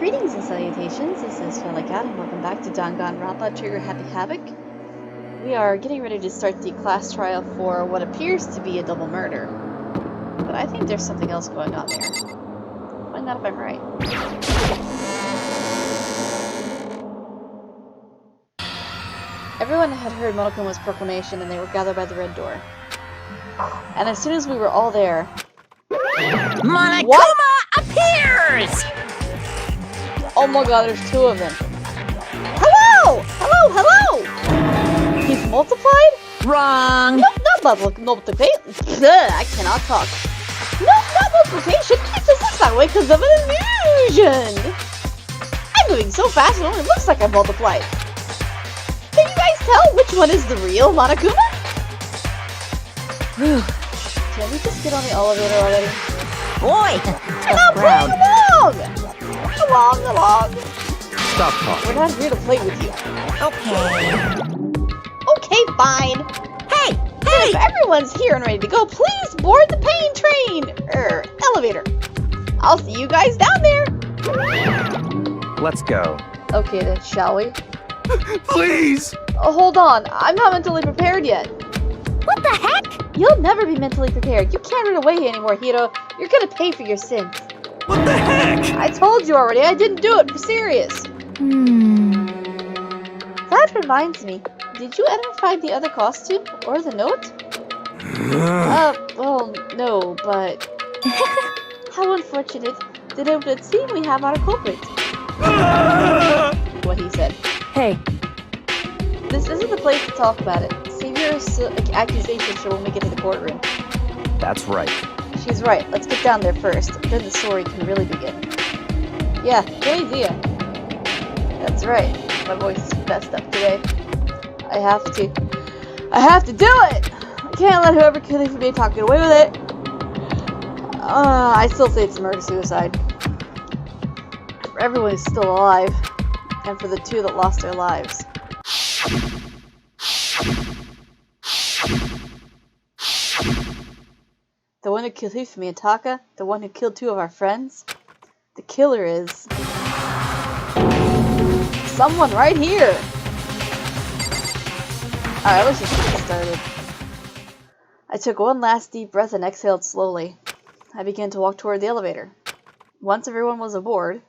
Greetings and salutations, this is Felicat and welcome back to Out-Danganronpa Trigger Happy Havoc. We are getting ready to start the class trial for what appears to be a double murder. But I think there's something else going on there. Find out if I'm right. Everyone had heard Monokuma's proclamation and they were gathered by the red door. And as soon as we were all there... Monokuma appears! Oh my god, there's two of them. Hello! Hello, hello! He's multiplied? Wrong! Nope, not multiplication. I cannot talk. Nope, not multiplication. It just looks that way because of an illusion. I'm moving so fast it only looks like I multiplied. Can you guys tell which one is the real Monokuma? Whew. Can we just get on the elevator already? Boy, I'm not playing along! Along. Stop talking. We're not here to play with you. okay. Okay, fine. Hey! If everyone's here and ready to go, please board the pain train! Elevator. I'll see you guys down there. Let's go. Okay then, shall we? Please! Oh, hold on. I'm not mentally prepared yet. What the heck? You'll never be mentally prepared. You can't run away anymore, Hiro. You're gonna pay for your sins. What the heck? I told you already. I didn't do it for serious. That reminds me. Did you ever find the other costume? Or the note? Well, no, but... How unfortunate. Then it would seem we have our culprit. What he said. Hey. This isn't the place to talk about it. Save your accusations for when we get to the courtroom. That's right. She's right. Let's get down there first. Then the story can really begin. Yeah, good idea. That's right. My voice is messed up today. I have to do it! I can't let whoever killed me from me talk away with it. I still say it's murder-suicide. For everyone who's still alive. And for the two that lost their lives. The one who killed Hifumi and Taka, the one who killed two of our friends. The killer is... someone right here! Alright, let's just get started. I took one last deep breath and exhaled slowly. I began to walk toward the elevator. Once everyone was aboard...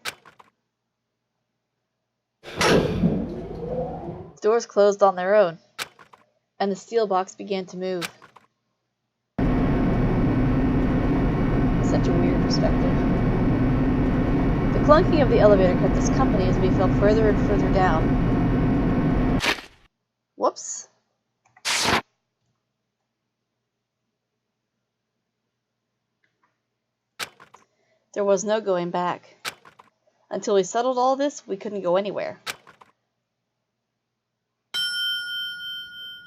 the doors closed on their own, and the steel box began to move. Such a weird perspective. The clunking of the elevator kept us company as we fell further and further down. Whoops. There was no going back. Until we settled all this, we couldn't go anywhere.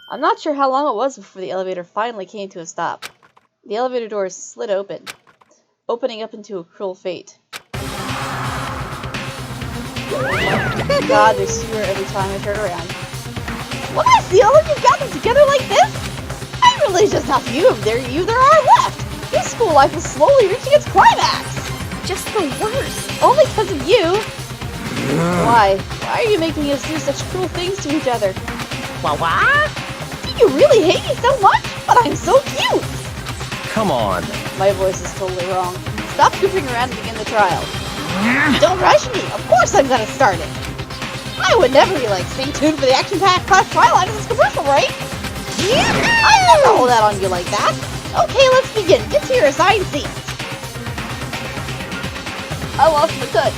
I'm not sure how long it was before the elevator finally came to a stop. The elevator doors slid open, opening up into a cruel fate. God, there's fewer every time I turn around. What? I see all of you gathered together like this? I realize just how few of there are left. Your school life is slowly reaching its climax. Just the worst. Only because of you. Why? Why are you making us do such cruel things to each other? What? You really hate me so much? But I'm so cute! Come on. My voice is totally wrong. Stop goofing around and begin the trial. Don't rush me! Of course I'm gonna start it! I would never be like, stay tuned for the action-packed class trial after this commercial break! I'm not gonna hold out on you like that! Okay, let's begin. Get to your assigned seats. I lost my touch.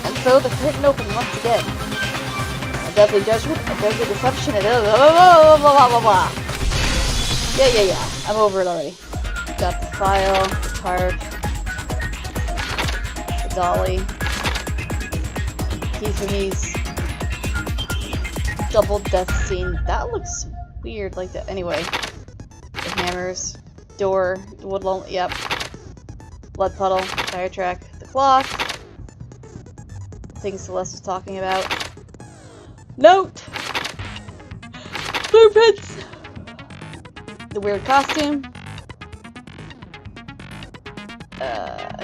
And so the curtain opened once again. A deadly judgment, a deadly deception, and blah blah blah blah. Yeah. I'm over it already. Got the file, the card, the dolly, Hifumi's double death scene. That looks weird like that. Anyway, the hammers, door, the woodlone, yep. Blood puddle, tire track, the cloth, the thing Celeste was talking about. Note! Blueprints! The weird costume.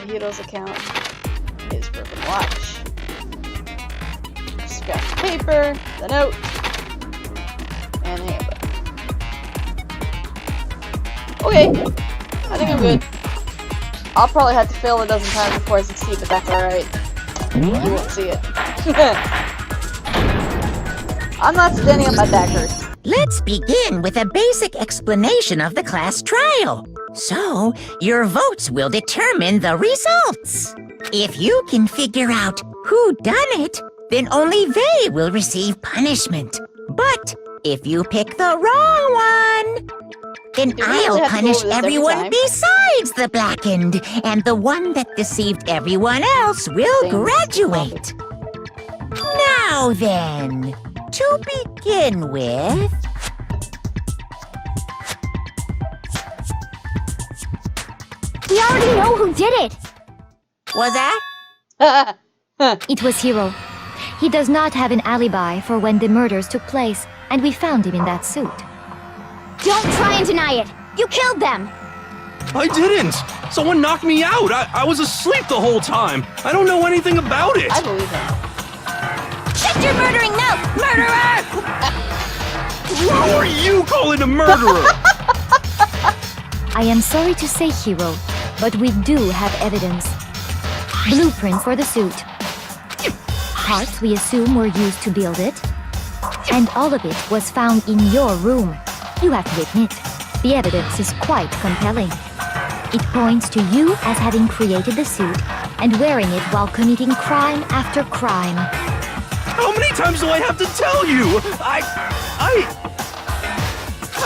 Hiro's account. his broken watch. Scratch the paper, the note, and the handbook. Okay, I think I'm good. I'll probably have to fail a dozen times before I succeed, but that's alright. You won't see it. I'm not standing up, my back hurts. Let's begin with a basic explanation of the class trial. So, your votes will determine the results. If you can figure out who done it, then only they will receive punishment. But if you pick the wrong one, then Do we really I'll have to go punish over this every everyone time? besides the blackened, and the one that deceived everyone else will Same. graduate. Now then, to begin with... We already know who did it! Was that? It was Hiro. He does not have an alibi for when the murders took place, and we found him in that suit. Don't try and deny it! You killed them! I didn't! Someone knocked me out! I was asleep the whole time! I don't know anything about it! I believe him. Shut your murdering mouth, murderer! Who are you calling a murderer? I am sorry to say, Hiro, but we do have evidence. Blueprints for the suit. Parts we assume were used to build it. And all of it was found in your room. You have to admit, the evidence is quite compelling. It points to you as having created the suit and wearing it while committing crime after crime. How many times do I have to tell you?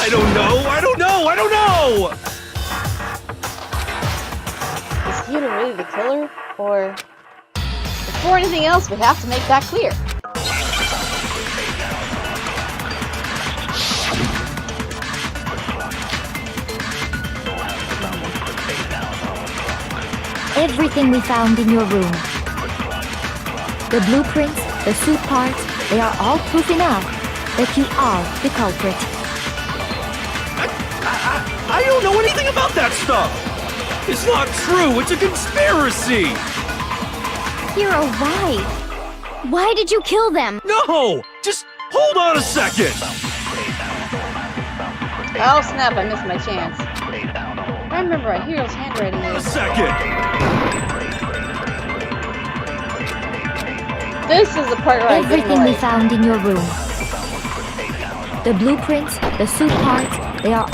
I don't know! Is Hiro really the killer? Or... Before anything else, we have to make that clear. Everything we found in your room. The blueprints, the suit parts, they are all proof enough that you are the culprit. I don't know anything about that stuff! It's not true! It's a conspiracy! Hiro, why? Why did you kill them? No! Just hold on a second! Oh snap, I missed my chance. I remember a Hero's handwriting A is. second! This is the part where I get Everything we annoyed. found in your room. The blueprints, the suit parts, they are...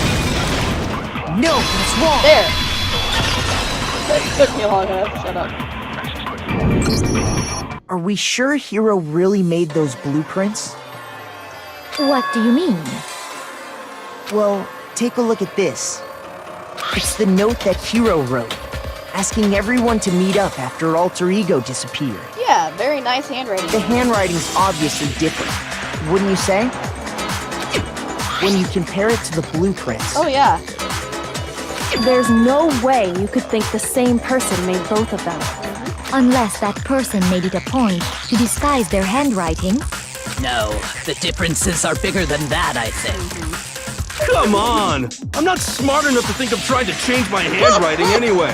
No, it's wrong. There! That took me long enough, shut up. Are we sure Hiro really made those blueprints? What do you mean? Well, take a look at this. It's the note that Hiro wrote, asking everyone to meet up after Alter Ego disappeared. Yeah, very nice handwriting. The handwriting's obviously different, wouldn't you say? When you compare it to the blueprints. Oh yeah. There's no way you could think the same person made both of them. Unless that person made it a point to disguise their handwriting. No, the differences are bigger than that, I think. Come on! I'm not smart enough to think of trying to change my handwriting anyway.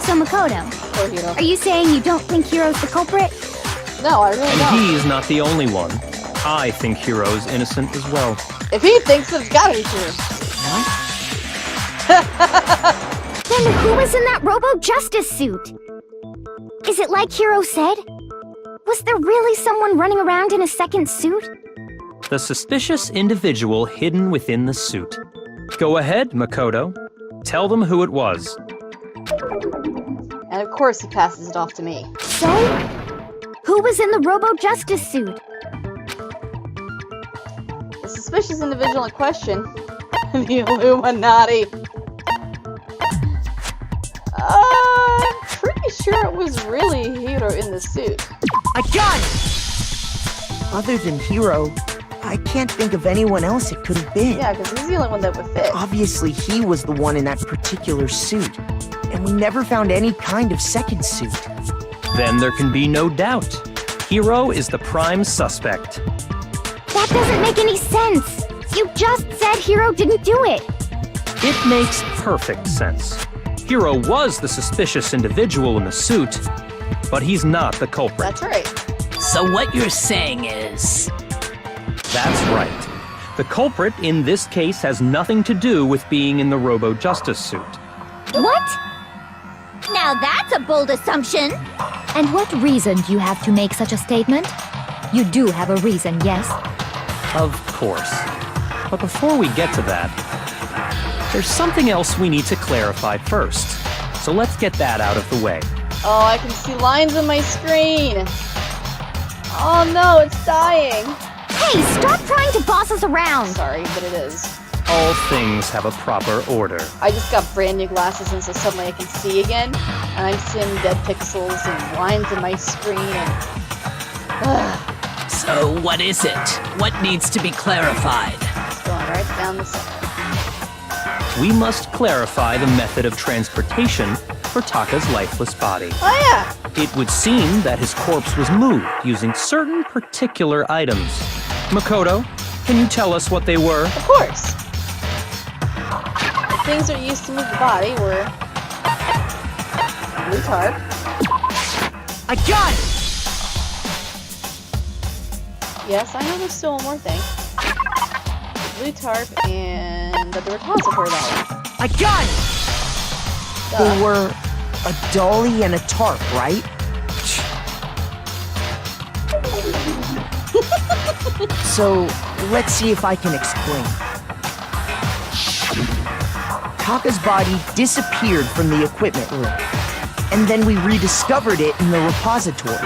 So Makoto, Poor Hiro. are you saying you don't think Hiro's the culprit? No, I really Oh. And don't. he is not the only one. I think Hiro's innocent as well. If he thinks it's gotta be true. Then who was in that Robo-Justice suit? Is it like Hiro said? Was there really someone running around in a second suit? The suspicious individual hidden within the suit. Go ahead, Makoto. Tell them who it was. And of course he passes it off to me. So? Who was in the Robo-Justice suit? The suspicious individual in question. The Illuminati. I'm pretty sure it was really Hiro in the suit. I got it! Other than Hiro, I can't think of anyone else it could have been. Yeah, because he's the only one that would fit. Obviously, he was the one in that particular suit, and we never found any kind of second suit. Then there can be no doubt. Hiro is the prime suspect. That doesn't make any sense. You just said Hiro didn't do it. It makes perfect sense. Hiro was the suspicious individual in the suit, but he's not the culprit. That's right. So what you're saying is... That's right. The culprit in this case has nothing to do with being in the Robo-Justice suit. What? Now that's a bold assumption. And what reason do you have to make such a statement? You do have a reason, yes? Of course. But before we get to that, there's something else we need to clarify first. So let's get that out of the way. Oh, I can see lines on my screen. Oh no, it's dying. Hey, stop trying to boss us around! Sorry, but it is. All things have a proper order. I just got brand new glasses and so suddenly I can see again. And I'm seeing dead pixels and lines on my screen and... So what is it? What needs to be clarified? It's going right down the center. We must clarify the method of transportation for Taka's lifeless body. Oh yeah! It would seem that his corpse was moved using certain particular items. Makoto, can you tell us what they were? Of course! The things that used to move the body were... blue tarp. I got it! Yes, I know there's still one more thing. The blue tarp and the repository dolly. I got it! They were a dolly and a tarp, right? So, let's see if I can explain. Taka's body disappeared from the equipment room, and then we rediscovered it in the repository.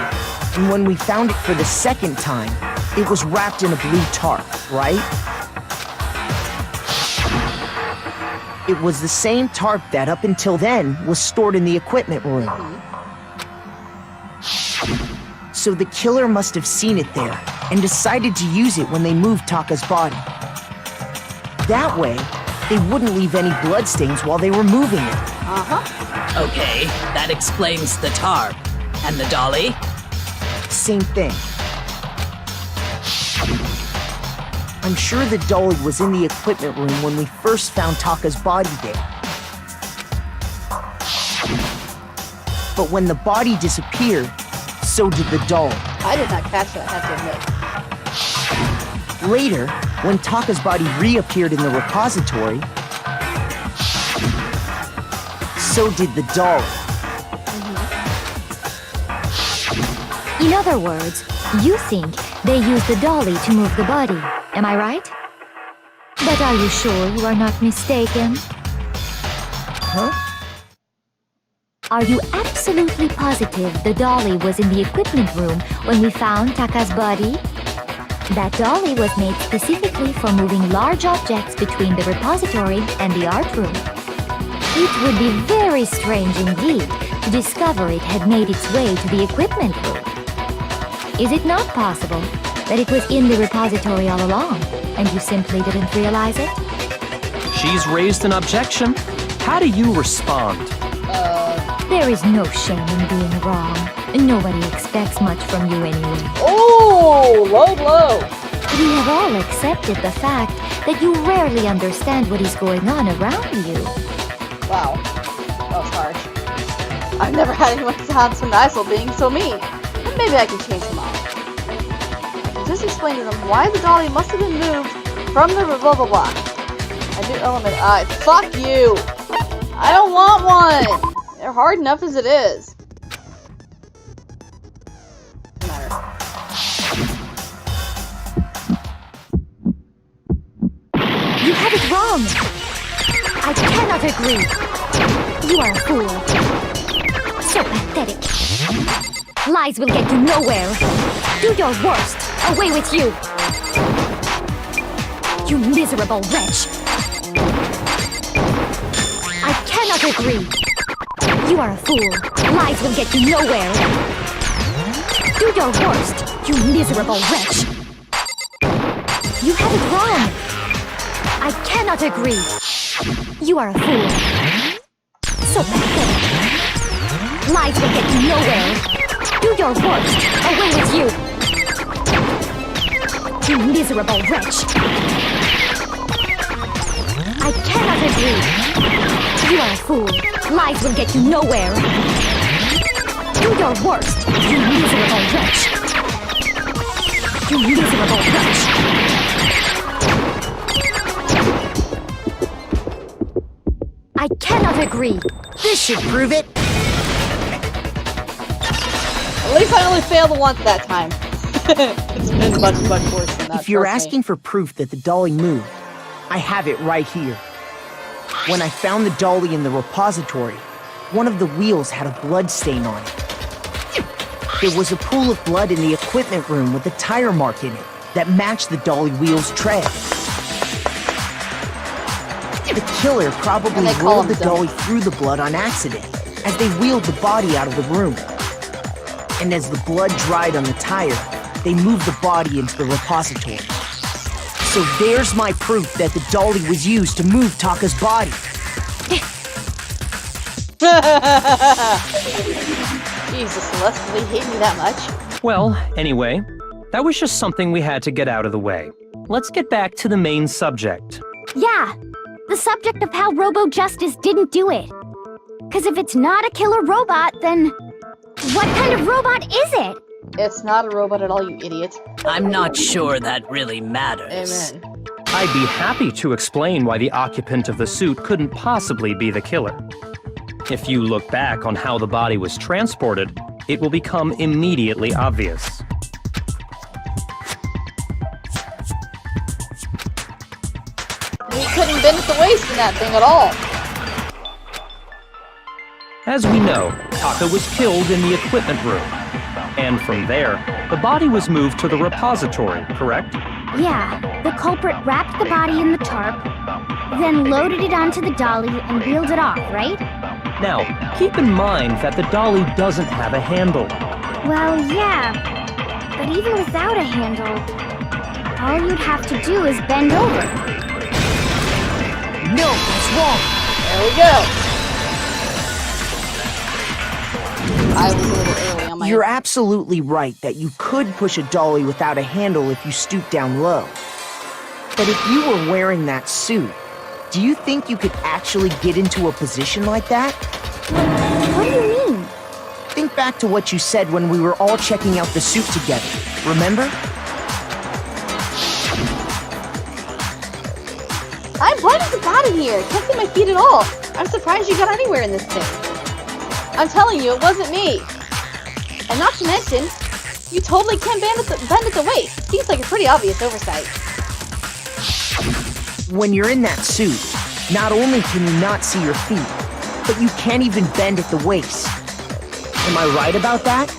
And when we found it for the second time, it was wrapped in a blue tarp, right? It was the same tarp that, up until then, was stored in the equipment room. So the killer must have seen it there, and decided to use it when they moved Taka's body. That way, they wouldn't leave any bloodstains while they were moving it. Uh-huh. Okay, that explains the tarp. And the dolly? Same thing. I'm sure the dolly was in the equipment room when we first found Taka's body there. But when the body disappeared, so did the dolly. I did not catch that, I have to admit. Later, when Taka's body reappeared in the repository, so did the dolly. In other words, you think they used the dolly to move the body, am I right? But are you sure you are not mistaken? Huh? Are you absolutely positive the dolly was in the equipment room when we found Taka's body? That dolly was made specifically for moving large objects between the repository and the art room. It would be very strange indeed to discover it had made its way to the equipment room. Is it not possible that it was in the repository all along, and you simply didn't realize it? She's raised an objection. How do you respond? There is no shame in being wrong. Nobody expects much from you anyway. Oh, low blow. We have all accepted the fact that you rarely understand what is going on around you. Wow, that was harsh. I've never had anyone sound so nice while being so mean. But maybe I can change them all. I can just explain to them why the dolly must have been moved from the blah blah blah. A new element. Fuck you. I don't want one. They're hard enough as it is. Doesn't matter. You have it wrong! I cannot agree! You are a fool. So pathetic. Lies will get you nowhere. Do your worst. Away with you! You miserable wretch! I cannot agree! You are a fool. Lies will get you nowhere. Do your worst, you miserable wretch. You have it wrong. I cannot agree. You are a fool. So pathetic. Lies will get you nowhere. Do your worst. Away with you. You miserable wretch. I cannot agree. You are a fool. Lies will get you nowhere. Do your worst, you miserable wretch. You miserable wretch. I cannot agree. This should prove it. At least I only failed once that time. It's been much worse than that. If you're trust me. asking for proof that the dolly moved, I have it right here. When I found the dolly in the repository, one of the wheels had a blood stain on it. There was a pool of blood in the equipment room with a tire mark in it that matched the dolly wheel's tread. The killer probably And they call rolled the him dumb. dolly through the blood on accident as they wheeled the body out of the room. And as the blood dried on the tire, they moved the body into the repository. So there's my proof that the dolly was used to move Taka's body. Jesus, Celeste, do they hate me that much? Well, anyway, that was just something we had to get out of the way. Let's get back to the main subject. Yeah, the subject of how Robo-Justice didn't do it. Because if it's not a killer robot, then what kind of robot is it? It's not a robot at all, you idiot. I'm not sure that really matters. Amen. I'd be happy to explain why the occupant of the suit couldn't possibly be the killer. If you look back on how the body was transported, it will become immediately obvious. He couldn't bend at the waist in that thing at all. As we know, Taka was killed in the equipment room. And from there, the body was moved to the repository, correct? Yeah, the culprit wrapped the body in the tarp, then loaded it onto the dolly and wheeled it off, right? Now, keep in mind that the dolly doesn't have a handle. Well, yeah, but even without a handle, all you'd have to do is bend over. No, that's wrong. There we go. I was a little early on my... You're absolutely right that you could push a dolly without a handle if you stoop down low. But if you were wearing that suit, do you think you could actually get into a position like that? What do you mean? Think back to what you said when we were all checking out the suit together. Remember? I'm blind as a bat in here. Can't see my feet at all. I'm surprised you got anywhere in this thing. I'm telling you, it wasn't me. And not to mention, you totally can't bend at the waist. Seems like a pretty obvious oversight. When you're in that suit, not only can you not see your feet, but you can't even bend at the waist. Am I right about that?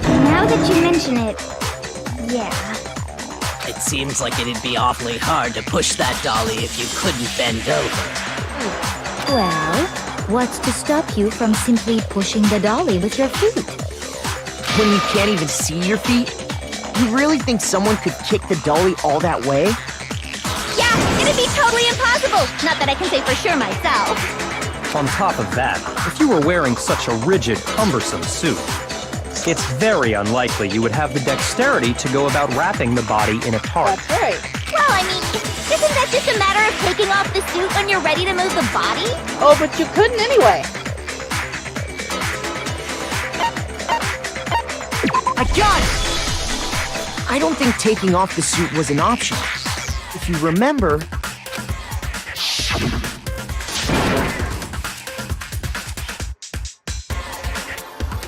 Now that you mention it, yeah. It seems like it'd be awfully hard to push that dolly if you couldn't bend over. Well, what's to stop you from simply pushing the dolly with your feet? When you can't even see your feet? You really think someone could kick the dolly all that way? Yeah, it'd be totally impossible. Not that I can say for sure myself. On top of that, if you were wearing such a rigid, cumbersome suit, it's very unlikely you would have the dexterity to go about wrapping the body in a tarp. That's right. Well, I mean, isn't that just a matter of taking off the suit when you're ready to move the body? Oh, but you couldn't anyway. I got it! I don't think taking off the suit was an option. If you remember...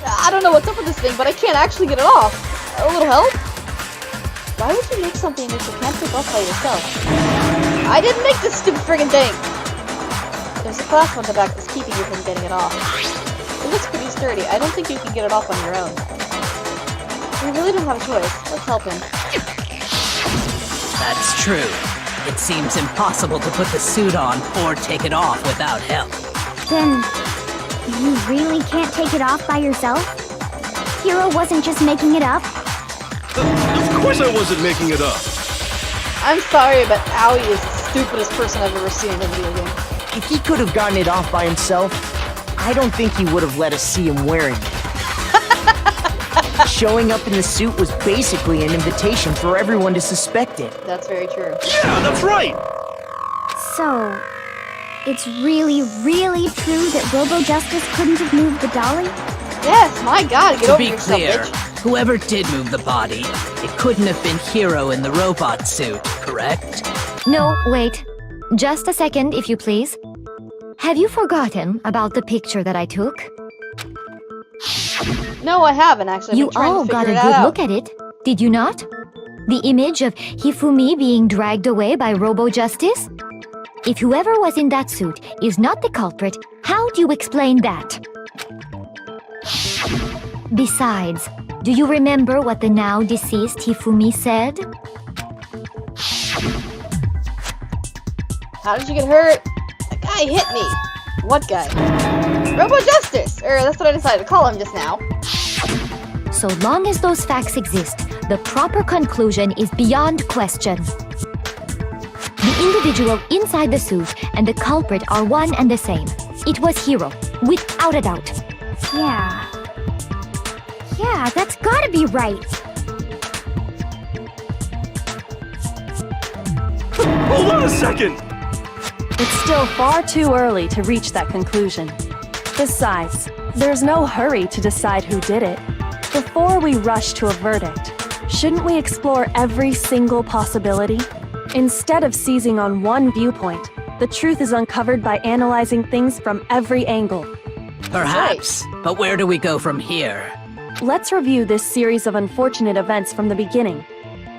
I don't know what's up with this thing, but I can't actually get it off. A little help? Why would you make something that you can't take off by yourself? I didn't make this stupid friggin' thing! There's a clasp on the back that's keeping you from getting it off. It looks pretty sturdy. I don't think you can get it off on your own. We really don't have a choice. Let's help him. That's true. It seems impossible to put the suit on or take it off without help. Then, you really can't take it off by yourself? Hero wasn't just making it up? Of course I wasn't making it up. I'm sorry, but Aoi is the stupidest person I've ever seen in a video game. If he could have gotten it off by himself, I don't think he would have let us see him wearing it. Showing up in the suit was basically an invitation for everyone to suspect it. That's very true. Yeah, that's right. So, it's really, really true that Robo-Justice couldn't have moved the dolly? Yes, my god, get To over be yourself, clear, bitch. whoever did move the body, it couldn't have been Hiro in the robot suit, correct? No, wait. Just a second, if you please. Have you forgotten about the picture that I took? No, I haven't actually. I've You been trying all to got a figure good that out. look at it, did you not? The image of Hifumi being dragged away by Robo-Justice? If whoever was in that suit is not the culprit, how do you explain that? Besides, do you remember what the now deceased Hifumi said? How did you get hurt? That guy hit me. What guy? Robo-Justice! That's what I decided to call him just now. So long as those facts exist, the proper conclusion is beyond question. The individual inside the suit and the culprit are one and the same. It was Hiro, without a doubt. Yeah, that's gotta be right. Hold on a second! It's still far too early to reach that conclusion. Besides, there's no hurry to decide who did it. Before we rush to a verdict, shouldn't we explore every single possibility? Instead of seizing on one viewpoint, the truth is uncovered by analyzing things from every angle. Perhaps, but where do we go from here? Let's review this series of unfortunate events from the beginning.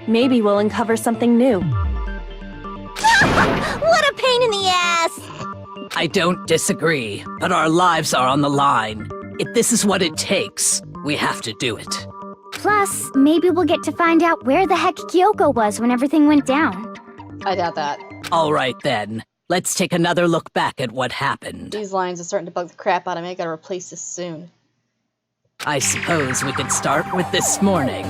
Maybe we'll uncover something new. What a pain in the ass! I don't disagree, but our lives are on the line. If this is what it takes, we have to do it. Plus, maybe we'll get to find out where the heck Kyoko was when everything went down. I doubt that. All right then, let's take another look back at what happened. These lines are starting to bug the crap out of me. I gotta replace this soon. I suppose we could start with this morning.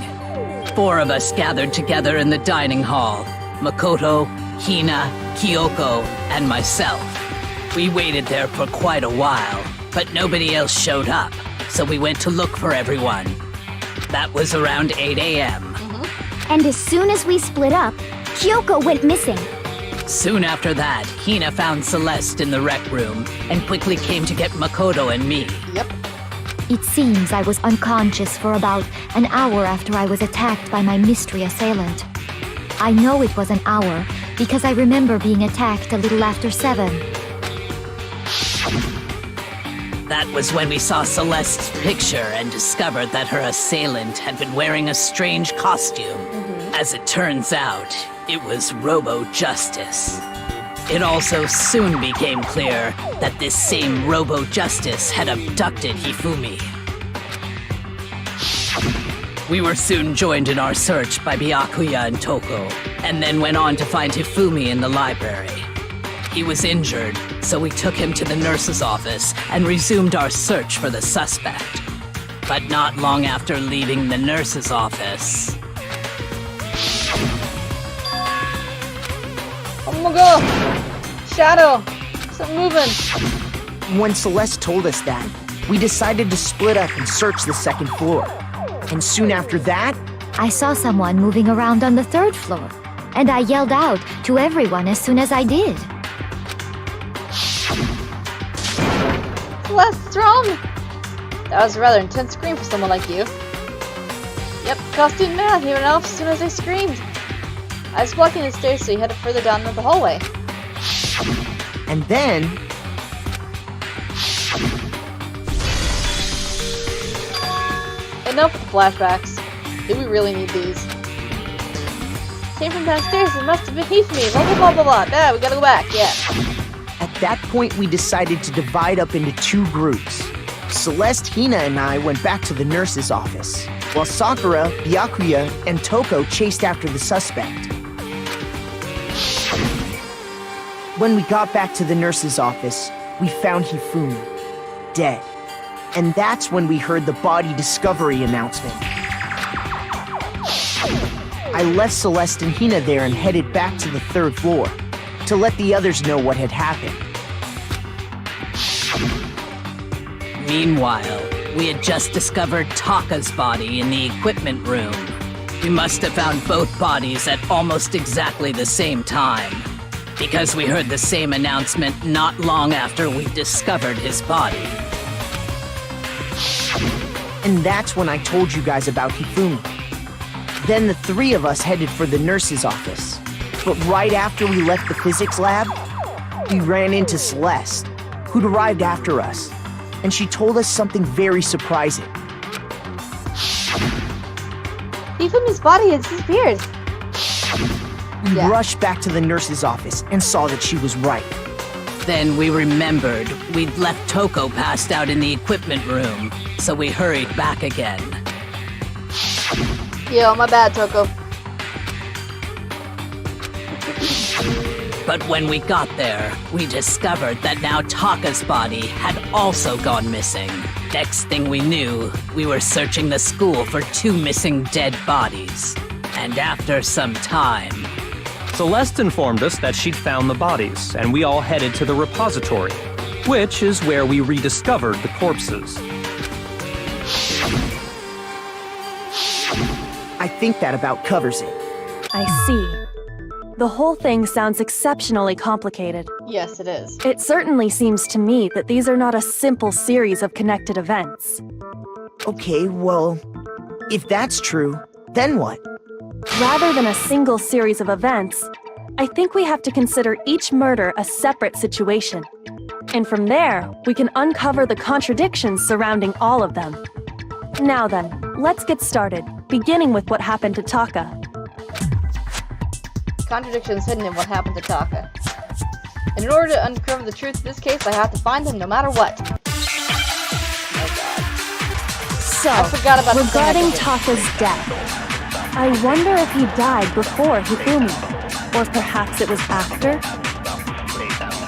4 of us gathered together in the dining hall. Makoto, Hina, Kyoko, and myself. We waited there for quite a while, but nobody else showed up, so we went to look for everyone. That was around 8 a.m. And as soon as we split up, Kyoko went missing. Soon after that, Hina found Celeste in the rec room and quickly came to get Makoto and me. Yep. It seems I was unconscious for about an hour after I was attacked by my mystery assailant. I know it was an hour because I remember being attacked a little after 7. That was when we saw Celeste's picture and discovered that her assailant had been wearing a strange costume. As it turns out, it was Robo-Justice. It also soon became clear that this same Robo-Justice had abducted Hifumi. We were soon joined in our search by Byakuya and Toko, and then went on to find Hifumi in the library. He was injured, so we took him to the nurse's office and resumed our search for the suspect. But not long after leaving the nurse's office... Oh my god! Shadow! Stop moving! When Celeste told us that, we decided to split up and search the second floor. And soon after that, I saw someone moving around on the 3rd floor, and I yelled out to everyone as soon as I did. Celeste, what's wrong? That was a rather intense scream for someone like you. Yep, costume math, he went off as soon as I screamed. I was blocking the stairs, so he headed further down the hallway. and then... Enough with the flashbacks. Do we really need these? Came from downstairs, it must have been Hifumi, blah blah blah blah blah. Yeah, we gotta go back, yeah. At that point, we decided to divide up into 2 groups. Celeste, Hina, and I went back to the nurse's office, while Sakura, Byakuya, and Toko chased after the suspect. When we got back to the nurse's office, we found Hifumi, dead. And that's when we heard the body discovery announcement. I left Celeste and Hina there and headed back to the 3rd floor to let the others know what had happened. Meanwhile, we had just discovered Taka's body in the equipment room. We must have found both bodies at almost exactly the same time, because we heard the same announcement not long after we discovered his body. And that's when I told you guys about Hifumi. Then the three of us headed for the nurse's office. But right after we left the physics lab, we ran into Celeste, who'd arrived after us. And she told us something very surprising. Hifumi's body had disappeared. We rushed back to the nurse's office and saw that she was right. Then we remembered we'd left Toko passed out in the equipment room, so we hurried back again. Yo, my bad, Toko. But when we got there, we discovered that now Taka's body had also gone missing. Next thing we knew, we were searching the school for 2 missing dead bodies. And after some time... Celeste informed us that she'd found the bodies, and we all headed to the repository, which is where we rediscovered the corpses. I think that about covers it. I see. The whole thing sounds exceptionally complicated. Yes, it is. It certainly seems to me that these are not a simple series of connected events. Okay, well, if that's true, then what? Rather than a single series of events, I think we have to consider each murder a separate situation. And from there, we can uncover the contradictions surrounding all of them. Now then, let's get started, beginning with what happened to Taka. Contradictions hidden in what happened to Taka. And in order to uncover the truth of this case, I have to find him no matter what. Oh god. So, I forgot about the regarding thing Taka's death, I wonder if he died before Hifumi, or perhaps it was after?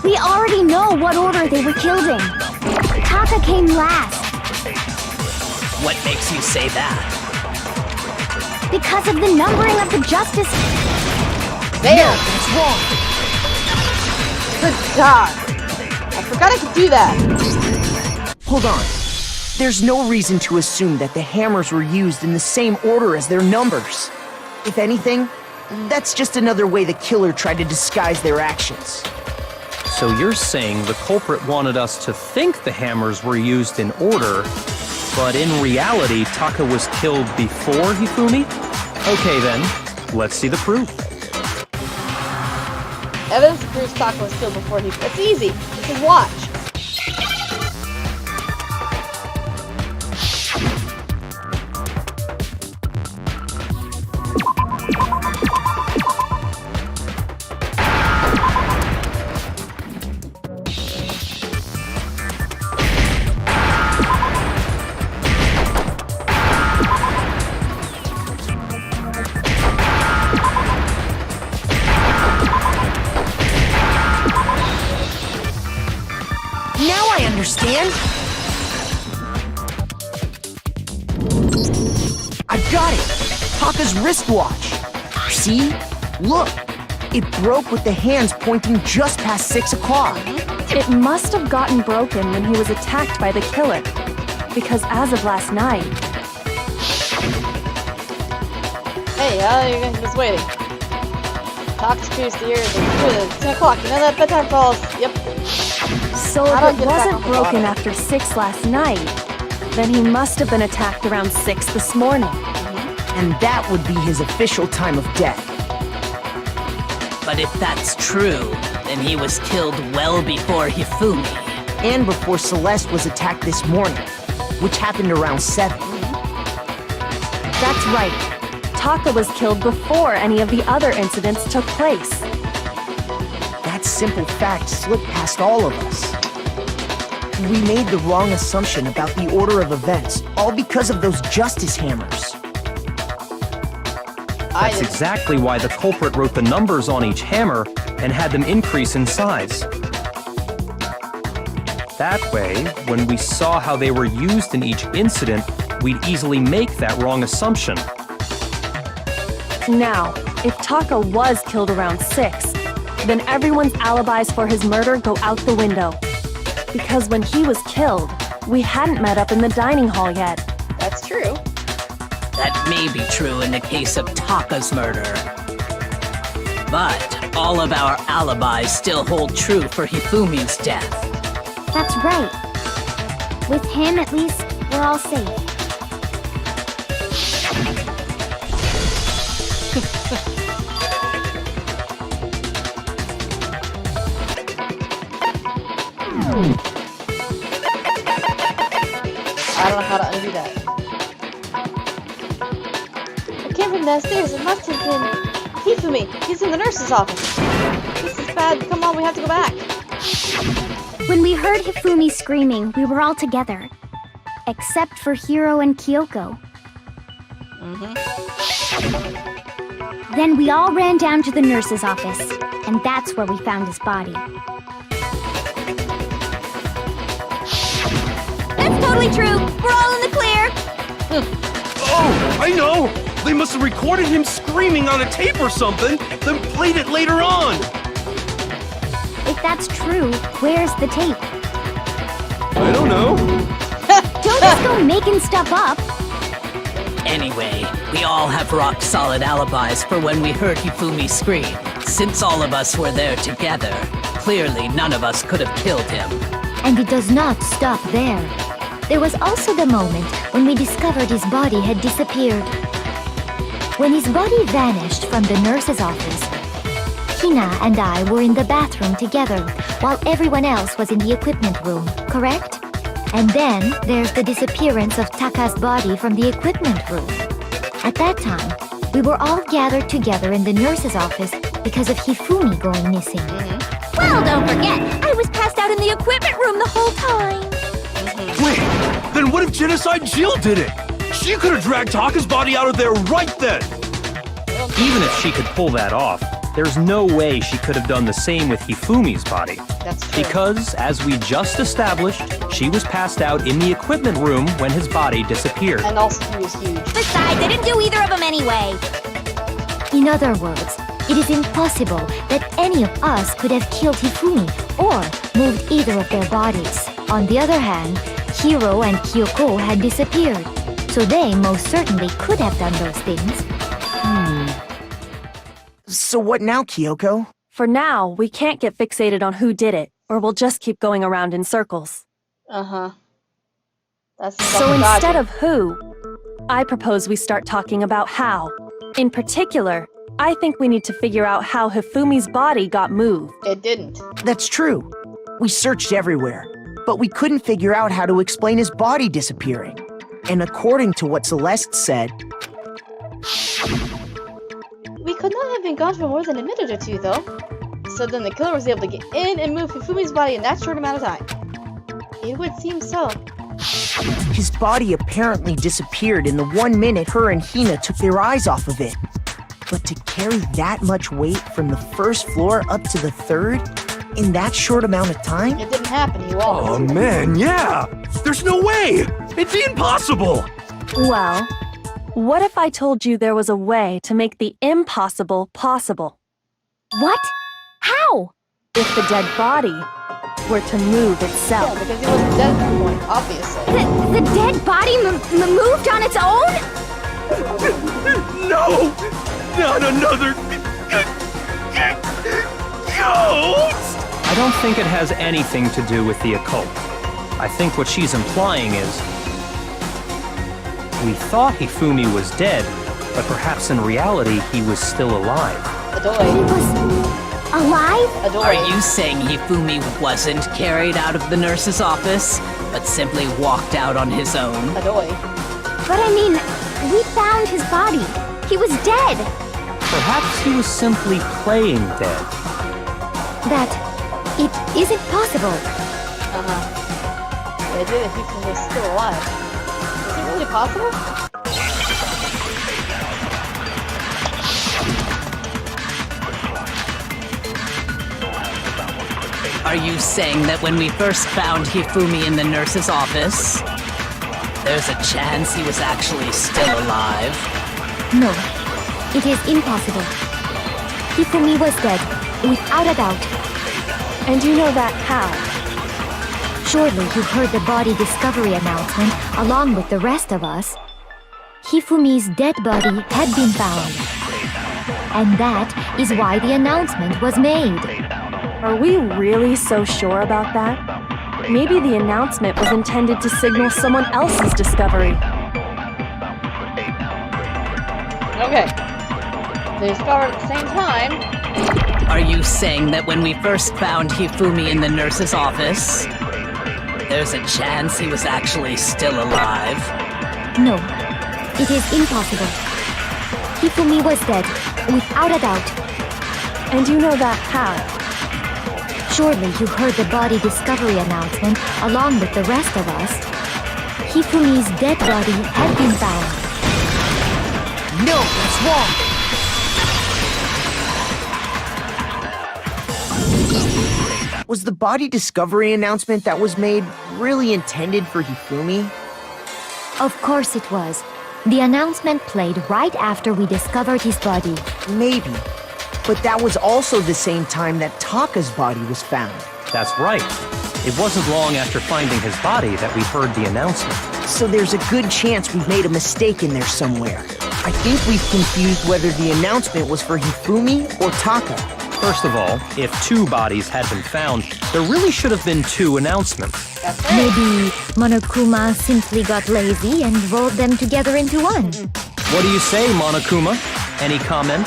We already know what order they were killed in. Taka came last. What makes you say that? Because of the numbering of the justice. There! It's wrong! Good god! I forgot I could do that! Hold on. There's no reason to assume that the hammers were used in the same order as their numbers. If anything, that's just another way the killer tried to disguise their actions. So you're saying the culprit wanted us to think the hammers were used in order, but in reality, Taka was killed before Hifumi? Okay then, let's see the proof. Evidence proves Taka was killed before he... It's easy! You can watch! Now I understand! I've got it! Taka's wristwatch! See? Look! It broke with the hands pointing just past 6 o'clock. It must have gotten broken when he was attacked by the killer, because as of last night... Hey, you're just waiting. Taka's pierced the ears. It's 10 o'clock. You know that bedtime falls. Yep. So How do I if it get back wasn't on the broken bottom? after 6 last night, then he must have been attacked around 6 this morning. And that would be his official time of death. But if that's true, then he was killed well before Hifumi. And before Celeste was attacked this morning, which happened around 7. That's right. Taka was killed before any of the other incidents took place. That simple fact slipped past all of us. We made the wrong assumption about the order of events, all because of those justice hammers. That's exactly why the culprit wrote the numbers on each hammer and had them increase in size. That way, when we saw how they were used in each incident, we'd easily make that wrong assumption. Now, if Taka was killed around 6, then everyone's alibis for his murder go out the window. Because when he was killed, we hadn't met up in the dining hall yet. That's true. That may be true in the case of Taka's murder. But all of our alibis still hold true for Hifumi's death. That's right. With him, at least, we're all safe. I don't know how to undo that. I came from downstairs. It must have been Hifumi. He's in the nurse's office. This is bad. Come on, we have to go back. When we heard Hifumi screaming, we were all together. Except for Hiro and Kyoko. Then we all ran down to the nurse's office, and that's where we found his body. That's totally true. We're all in the clear. Oh, I know! They must have recorded him screaming on a tape or something, then played it later on! If that's true, where's the tape? I don't know. Don't just go making stuff up. Anyway, we all have rock-solid alibis for when we heard Hifumi scream. Since all of us were there together, clearly none of us could have killed him. And it does not stop there. There was also the moment when we discovered his body had disappeared. When his body vanished from the nurse's office, Hina and I were in the bathroom together, while everyone else was in the equipment room, correct? And then there's the disappearance of Taka's body from the equipment room. At that time, we were all gathered together in the nurse's office because of Hifumi going missing. Well, don't forget, I was passed out in the equipment room the whole time. Wait, then what if Genocide Jill did it? She could have dragged Taka's body out of there right then! Even if she could pull that off, there's no way she could have done the same with Hifumi's body. That's true. Because, as we just established, she was passed out in the equipment room when his body disappeared. And also, he was huge. Besides, I didn't do either of them anyway. In other words, it is impossible that any of us could have killed Hifumi or moved either of their bodies. On the other hand, Hiro and Kyoko had disappeared, so they most certainly could have done those things. So what now, Kyoko? For now, we can't get fixated on who did it, or we'll just keep going around in circles. Uh-huh. That's So instead of who, I propose we start talking about how. In particular, I think we need to figure out how Hifumi's body got moved. It didn't. That's true. We searched everywhere, but we couldn't figure out how to explain his body disappearing. And according to what Celeste said, We could not have been gone for more than a minute or two, though. So then the killer was able to get in and move Hifumi's body in that short amount of time. It would seem so. his body apparently disappeared in the 1 minute her and Hina took their eyes off of it. But to carry that much weight from the first floor up to the third in that short amount of time? It didn't happen, he walked. Oh man, yeah! There's no way! It's impossible! Well, what if I told you there was a way to make the impossible possible? What? How? If the dead body were to move Yeah, itself. because he wasn't dead at that point, obviously. The dead body moved on its own? No! Not another... ghost! I don't think it has anything to do with the occult. I think what she's implying is... we thought Hifumi was dead, but perhaps in reality he was still alive. He Adoy. was alive? Adoy. Are you saying Hifumi wasn't carried out of the nurse's office, but simply walked out on his own? Adoy. But I mean, we found his body. He was dead. Perhaps he was simply playing dead. That it isn't possible. Uh-huh. The idea that Hifumi was still alive. Is it really possible? Are you saying that when we first found Hifumi in the nurse's office, there's a chance he was actually still alive? No, it is impossible. Hifumi was dead, without a doubt. And you know that how? Surely you heard the body discovery announcement along with the rest of us. Hifumi's dead body had been found. And that is why the announcement was made. Are we really so sure about that? Maybe the announcement was intended to signal someone else's discovery. Okay. They discovered at the same time. Are you saying that when we first found Hifumi in the nurse's office, there's a chance he was actually still alive? No, it is impossible. Hifumi was dead, without a doubt. And you know that how? Surely you heard the body discovery announcement along with the rest of us. Hifumi's dead body had been found. No, that's wrong! Was the body discovery announcement that was made really intended for Hifumi? Of course it was. The announcement played right after we discovered his body. Maybe. But that was also the same time that Taka's body was found. That's right. It wasn't long after finding his body that we heard the announcement. So there's a good chance we've made a mistake in there somewhere. I think we've confused whether the announcement was for Hifumi or Taka. First of all, if 2 bodies had been found, there really should have been 2 announcements. That's right. Maybe Monokuma simply got lazy and rolled them together into one. What do you say, Monokuma? Any comment?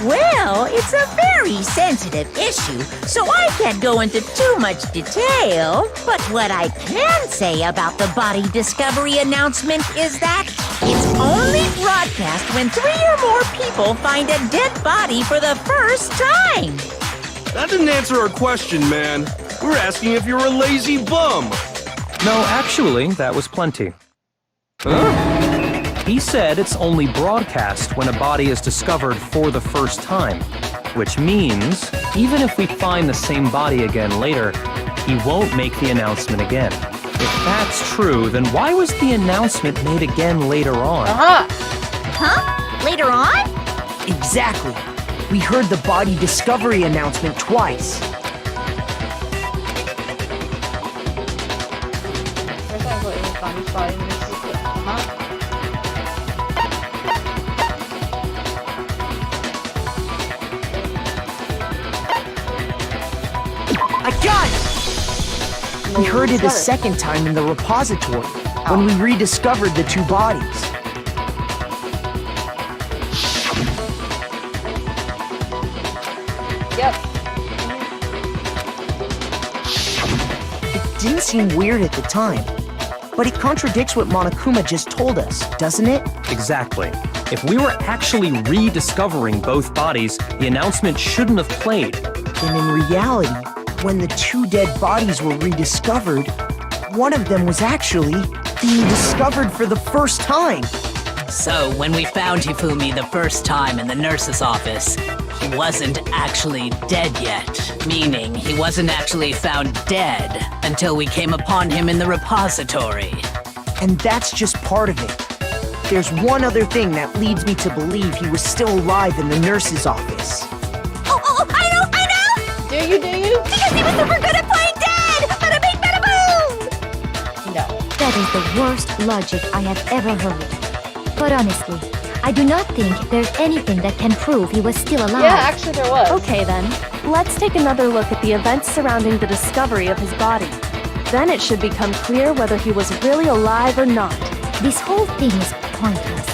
Well, it's a very sensitive issue, so I can't go into too much detail. But what I can say about the body discovery announcement is that it's only broadcast when 3 or more people find a dead body for the first time. That didn't answer our question, man. We're asking if you're a lazy bum. No, actually, that was plenty. Huh? He said it's only broadcast when a body is discovered for the first time, which means even if we find the same body again later, he won't make the announcement again. If that's true, then why was the announcement made again later on? Huh? Later on? Exactly. We heard the body discovery announcement twice. First time what was found his body in the secret. I got it! We heard it a second time in the repository, when we rediscovered the 2 bodies. Yep. It didn't seem weird at the time, but it contradicts what Monokuma just told us, doesn't it? Exactly. If we were actually rediscovering both bodies, the announcement shouldn't have played. And in reality, when the 2 dead bodies were rediscovered, one of them was actually being discovered for the first time. So, when we found Hifumi the first time in the nurse's office, he wasn't actually dead yet. Meaning, he wasn't actually found dead until we came upon him in the repository. And that's just part of it. There's one other thing that leads me to believe he was still alive in the nurse's office. Oh, I know! Do you? Because he was super good at playing dead! Bada bing, bada boom! No. That is the worst logic I have ever heard. But honestly, I do not think there's anything that can prove he was still alive. Yeah, actually there was. Okay then, let's take another look at the events surrounding the discovery of his body. Then it should become clear whether he was really alive or not. This whole thing is pointless.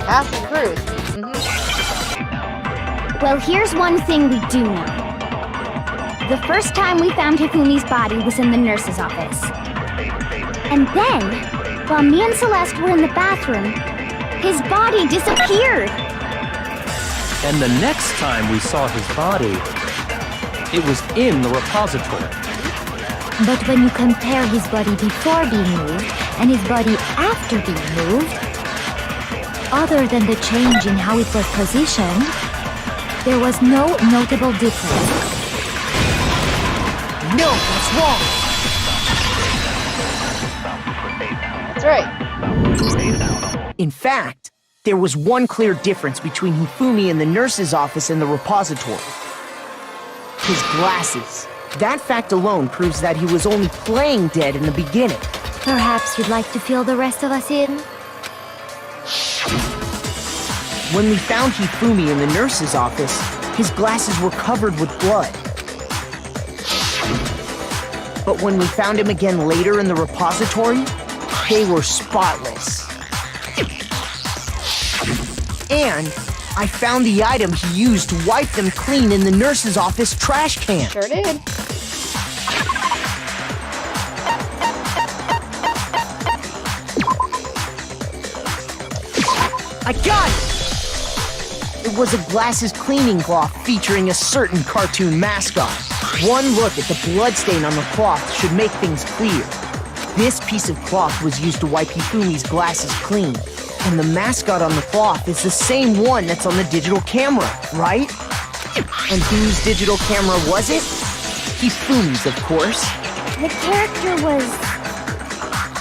Passive truth. Well, here's one thing we do know. The first time we found Hifumi's body was in the nurse's office. And then, while me and Celeste were in the bathroom, his body disappeared. And the next time we saw his body, it was in the repository. But when you compare his body before being moved and his body after being moved, other than the change in how it was positioned, there was no notable difference. No, that's wrong! That's right. In fact, there was one clear difference between Hifumi in the nurse's office and the repository. His glasses. That fact alone proves that he was only playing dead in the beginning. Perhaps you'd like to fill the rest of us in? When we found Hifumi in the nurse's office, his glasses were covered with blood. But when we found him again later in the repository, they were spotless. And I found the item he used to wipe them clean in the nurse's office trash can. Sure did. I got it! It was a glasses cleaning cloth featuring a certain cartoon mascot. One look at the bloodstain on the cloth should make things clear. This piece of cloth was used to wipe Hifumi's glasses clean. And the mascot on the cloth is the same one that's on the digital camera, right? And whose digital camera was it? Hifumi's, of course. The character was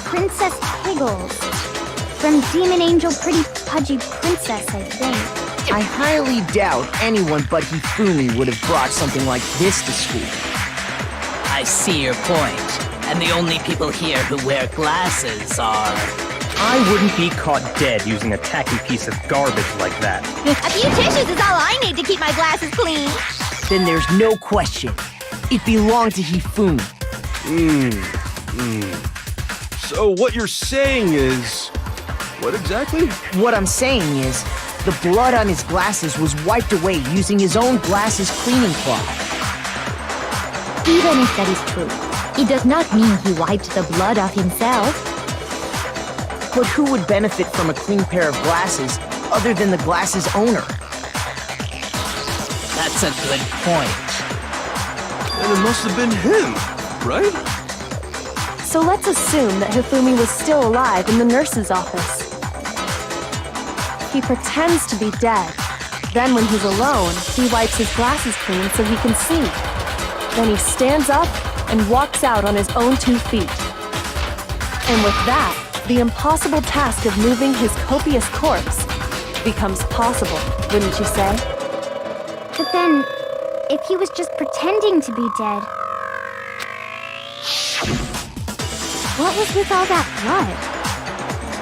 Princess Piggles from Demon Angel Pretty Pudgy Princess, I think. I highly doubt anyone but Hifumi would have brought something like this to school. I see your point. And the only people here who wear glasses are... I wouldn't be caught dead using a tacky piece of garbage like that. A few tissues is all I need to keep my glasses clean. Then there's no question. It belonged to Hifumi. So what you're saying is... What exactly? What I'm saying is, the blood on his glasses was wiped away using his own glasses cleaning cloth. Even if that is true, it does not mean he wiped the blood off himself. But who would benefit from a clean pair of glasses other than the glasses owner? That's a good point. And it must have been him, right? So let's assume that Hifumi was still alive in the nurse's office. He pretends to be dead. Then when he's alone, he wipes his glasses clean so he can see. Then he stands up and walks out on his own 2 feet. And with that, the impossible task of moving his copious corpse becomes possible, wouldn't you say? But then, if he was just pretending to be dead, what was with all that blood?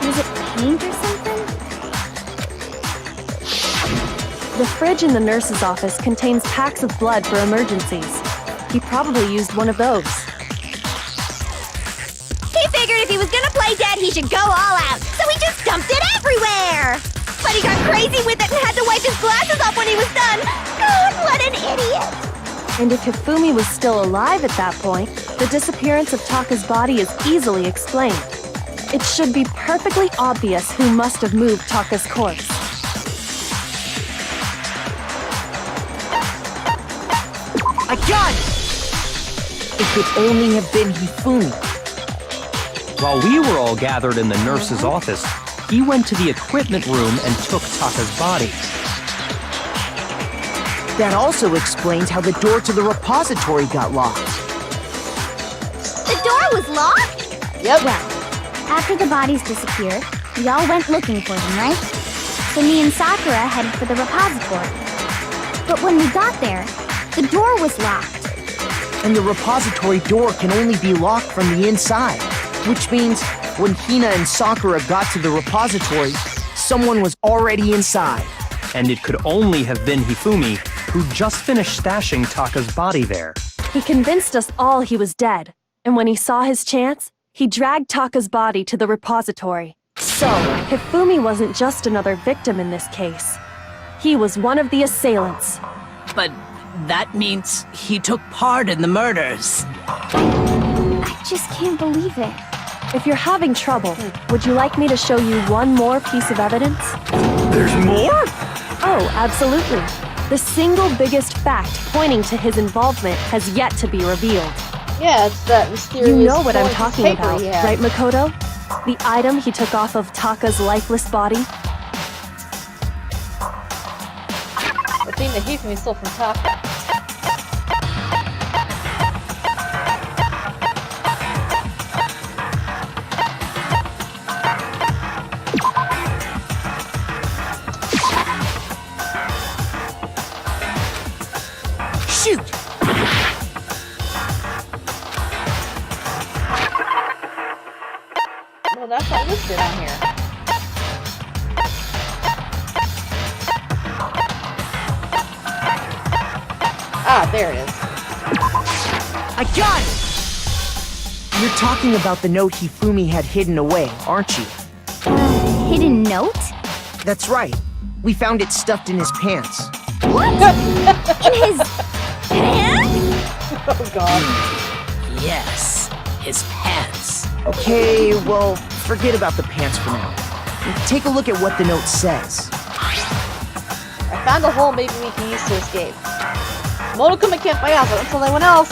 Was it paint or something? The fridge in the nurse's office contains packs of blood for emergencies. He probably used one of those. He figured if he was gonna play dead, he should go all out, so he just dumped it everywhere! But he got crazy with it and had to wipe his glasses off when he was done! God, what an idiot! And if Hifumi was still alive at that point, the disappearance of Taka's body is easily explained. It should be perfectly obvious who must have moved Taka's corpse. I got it! It could only have been Hifumi. While we were all gathered in the nurse's office, he went to the equipment room and took Taka's body. That also explains how the door to the repository got locked. The door was locked? Yep. Well, after the bodies disappeared, we all went looking for them, right? So me and Sakura headed for the repository. But when we got there, the door was locked. And the repository door can only be locked from the inside. Which means, when Hina and Sakura got to the repository, someone was already inside. And it could only have been Hifumi, who just finished stashing Taka's body there. He convinced us all he was dead, and when he saw his chance, he dragged Taka's body to the repository. So, Hifumi wasn't just another victim in this case. He was one of the assailants. But that means he took part in the murders. I just can't believe it. If you're having trouble, would you like me to show you one more piece of evidence? There's more? Oh, absolutely. The single biggest fact pointing to his involvement has yet to be revealed. Yeah, it's that mysterious... You know what I'm gorgeous talking paper about, he had. right, Makoto? The item he took off of Taka's lifeless body? The thing that Hifumi stole from Taka. Shoot! Well, that's not listed on here. Ah, there it is. I got it! You're talking about the note Hifumi had hidden away, aren't you? Hidden note? That's right. We found it stuffed in his pants. In his pants? Oh god. Yes, his pants. Okay, well, forget about the pants for now. Take a look at what the note says. I found a hole maybe we can use to escape. Monokuma can't find out, but until anyone else,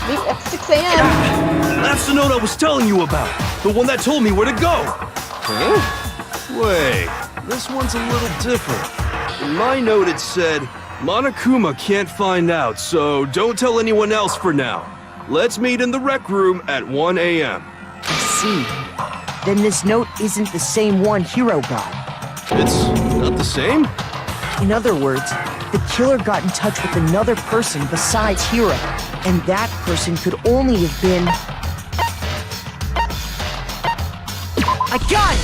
meet at 6 a.m. That's the note I was telling you about. The one that told me where to go. Huh? Wait, this one's a little different. In my note it said, Monokuma can't find out, so don't tell anyone else for now. Let's meet in the rec room at 1 a.m. I see. Then this note isn't the same one Hiro got. It's not the same? In other words, the killer got in touch with another person besides Hiro, and that person could only have been... I got it!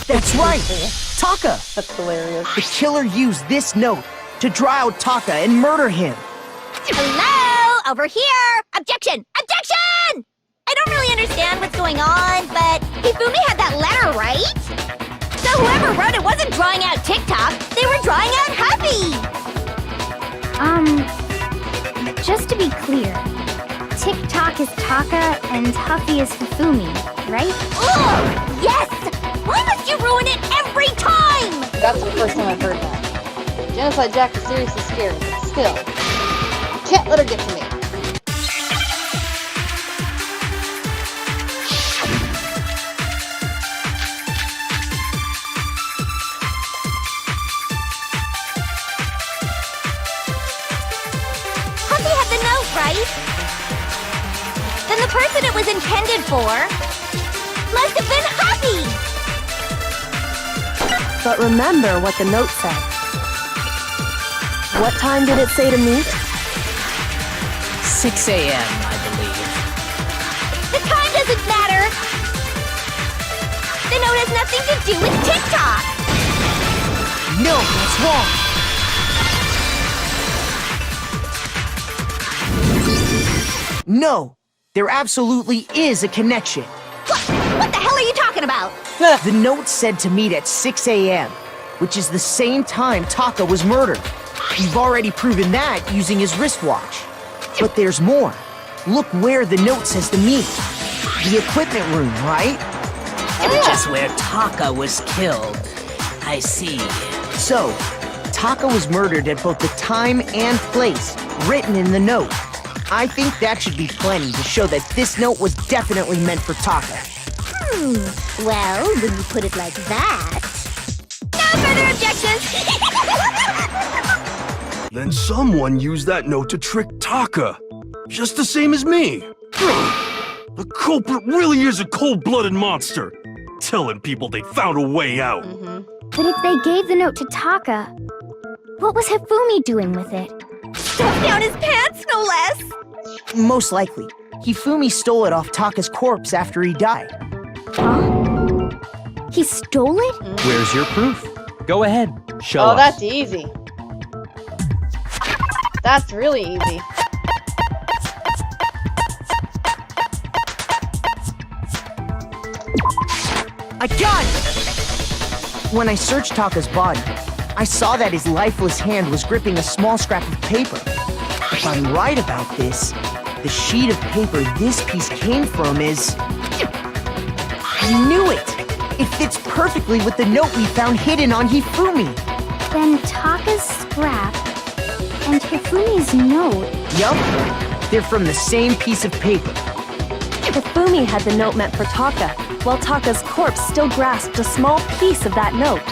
That's right! Taka! That's hilarious. The killer used this note to draw out Taka and murder him. Hello? Over here! Objection! Objection! I don't really understand what's going on, but Hifumi had that letter, right? So whoever wrote it wasn't drawing out TikTok, they were drawing out Huffy! Just to be clear, TikTok is Taka and Huffy is Hifumi, right? Ugh! Yes! Why must you ruin it every time? That's the first time I've heard that. Genocide Jack is seriously scary, but still. Can't let her get to me. Huffy had the note, right? Then the person it was intended for must have been Huffy! But remember what the note said. What time did it say to meet? 6 a.m., I believe. The time doesn't matter! The note has nothing to do with TikTok! No, that's wrong! No, there absolutely is a connection. What the hell are you talking about? The note said to meet at 6 a.m., which is the same time Taka was murdered. You've already proven that using his wristwatch. But there's more. Look where the note says to meet. The equipment room, right? It's just where Taka was killed. I see. So, Taka was murdered at both the time and place written in the note. I think that should be plenty to show that this note was definitely meant for Taka. Well, when you put it like that... No further objections! Then someone used that note to trick Taka. Just the same as me. The culprit really is a cold-blooded monster. Telling people they found a way out. But if they gave the note to Taka, what was Hifumi doing with it? Stuffed down his pants, no less! Most likely, Hifumi stole it off Taka's corpse after he died. Huh? He stole it? Where's your proof? Go ahead, show us. Oh, that's easy. That's really easy. I got it! When I searched Taka's body, I saw that his lifeless hand was gripping a small scrap of paper. If I'm right about this, the sheet of paper this piece came from is... I knew it! It fits perfectly with the note we found hidden on Hifumi. Then Taka's scrap and Hifumi's note. Yup, they're from the same piece of paper. Hifumi had the note meant for Taka, while Taka's corpse still grasped a small piece of that note.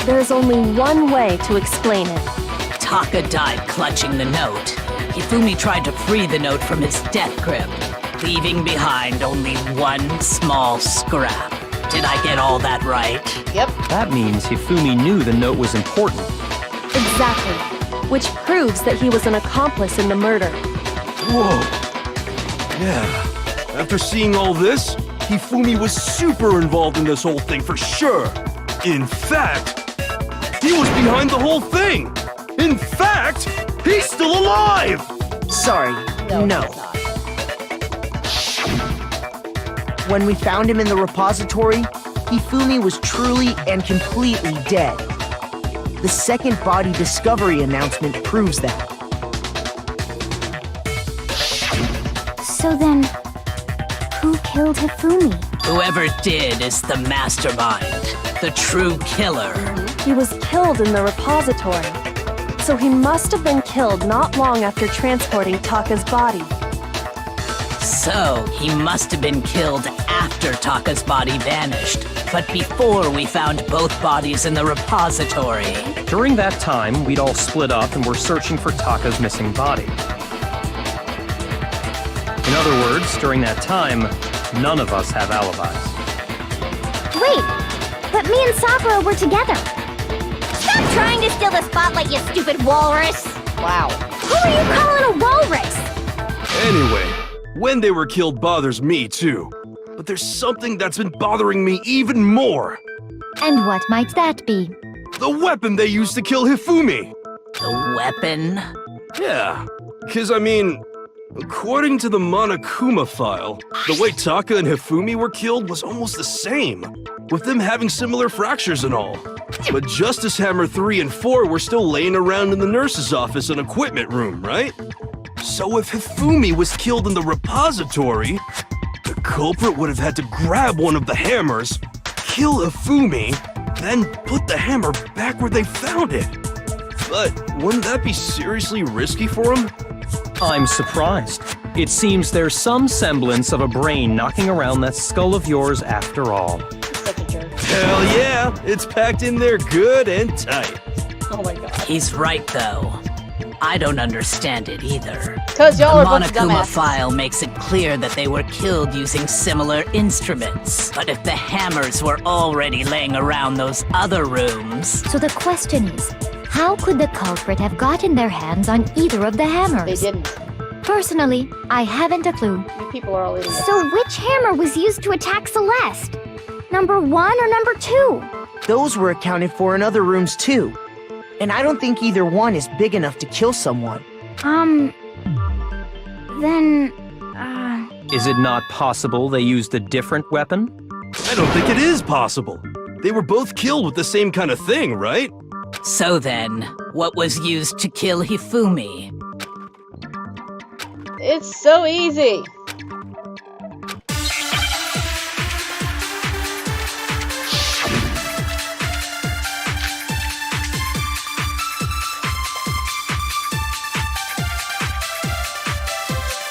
There's only one way to explain it. Taka died clutching the note. Hifumi tried to free the note from his death grip, leaving behind only one small scrap. Did I get all that right? Yep. That means Hifumi knew the note was important. Exactly. Which proves that he was an accomplice in the murder. Whoa. Yeah. After seeing all this, Hifumi was super involved in this whole thing for sure. In fact, he was behind the whole thing. In fact, he's still alive! Sorry, no. It's not. When we found him in the repository, Hifumi was truly and completely dead. The second body discovery announcement proves that. So then, who killed Hifumi? Whoever did is the mastermind, the true killer. He was killed in the repository. So he must have been killed not long after transporting Taka's body. So he must have been killed after Taka's body vanished, but before we found both bodies in the repository. During that time, we'd all split up and were searching for Taka's missing body. In other words, during that time, none of us have alibis. Wait, but me and Sakura were together. Stop trying to steal the spotlight, you stupid walrus! Wow. Who are you calling a walrus? Anyway, when they were killed bothers me too. But there's something that's been bothering me even more. And what might that be? The weapon they used to kill Hifumi. The weapon? Yeah, because I mean, according to the Monokuma file, the way Taka and Hifumi were killed was almost the same, with them having similar fractures and all. But Justice Hammer 3 and 4 were still laying around in the nurse's office and equipment room, right? So if Hifumi was killed in the repository, the culprit would have had to grab one of the hammers, kill Hifumi, then put the hammer back where they found it. But wouldn't that be seriously risky for him? I'm surprised. It seems there's some semblance of a brain knocking around that skull of yours after all. Such a jerk. Hell yeah, it's packed in there good and tight. Oh my god. He's right, though. I don't understand it either. Cause y'all The are a bunch of Monokuma dumbasses. file makes it clear that they were killed using similar instruments. But if the hammers were already laying around those other rooms... So the question is, how could the culprit have gotten their hands on either of the They hammers? didn't. Personally, I haven't a clue. You people are all idiots. So which hammer was used to attack Celeste? Number 1 or number 2? Those were accounted for in other rooms too. And I don't think either one is big enough to kill someone. Then, Is it not possible they used a different weapon? I don't think it is possible. They were both killed with the same kind of thing, right? So then, what was used to kill Hifumi? It's so easy.